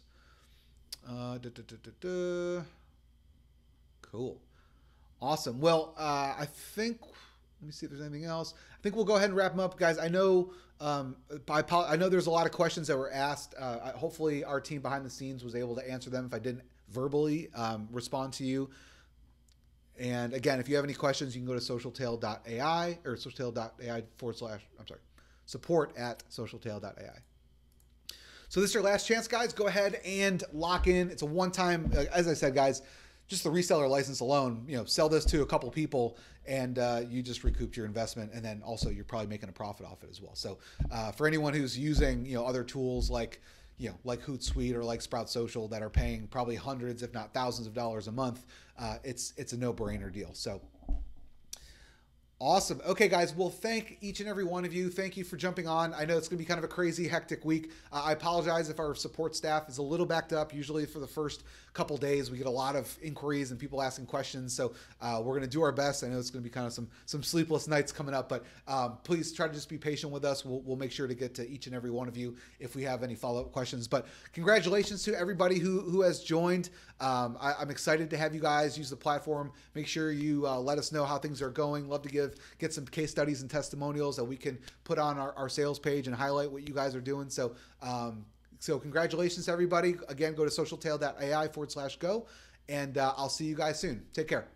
Cool. Awesome. Well, I think, let me see if there's anything else. I think we'll go ahead and wrap them up, guys. I know I know there's a lot of questions that were asked. Hopefully our team behind the scenes was able to answer them if I didn't verbally respond to you. And again, if you have any questions, you can go to socialtale.ai or socialtale.ai support@socialtale.ai. So this is your last chance, guys. Go ahead and lock in. It's a one-time, as I said, guys, just the reseller license alone, sell this to a couple people and you just recouped your investment. And then also you're probably making a profit off it as well. So for anyone who's using, other tools like Hootsuite or like Sprout Social that are paying probably hundreds, if not thousands of dollars a month, it's a no-brainer deal. So awesome. Okay, guys. Well, thank each and every one of you. Thank you for jumping on. I know it's going to be kind of a crazy, hectic week. I apologize if our support staff is a little backed up. Usually for the first couple days, we get a lot of inquiries and people asking questions. So we're going to do our best. I know it's going to be kind of some sleepless nights coming up, but please try to just be patient with us. We'll make sure to get to each and every one of you if we have any follow-up questions. But congratulations to everybody who has joined. I'm excited to have you guys use the platform. Make sure you let us know how things are going. Love to get some case studies and testimonials that we can put on our sales page and highlight what you guys are doing. So congratulations to everybody. Again, go to socialtale.ai/go, and I'll see you guys soon. Take care.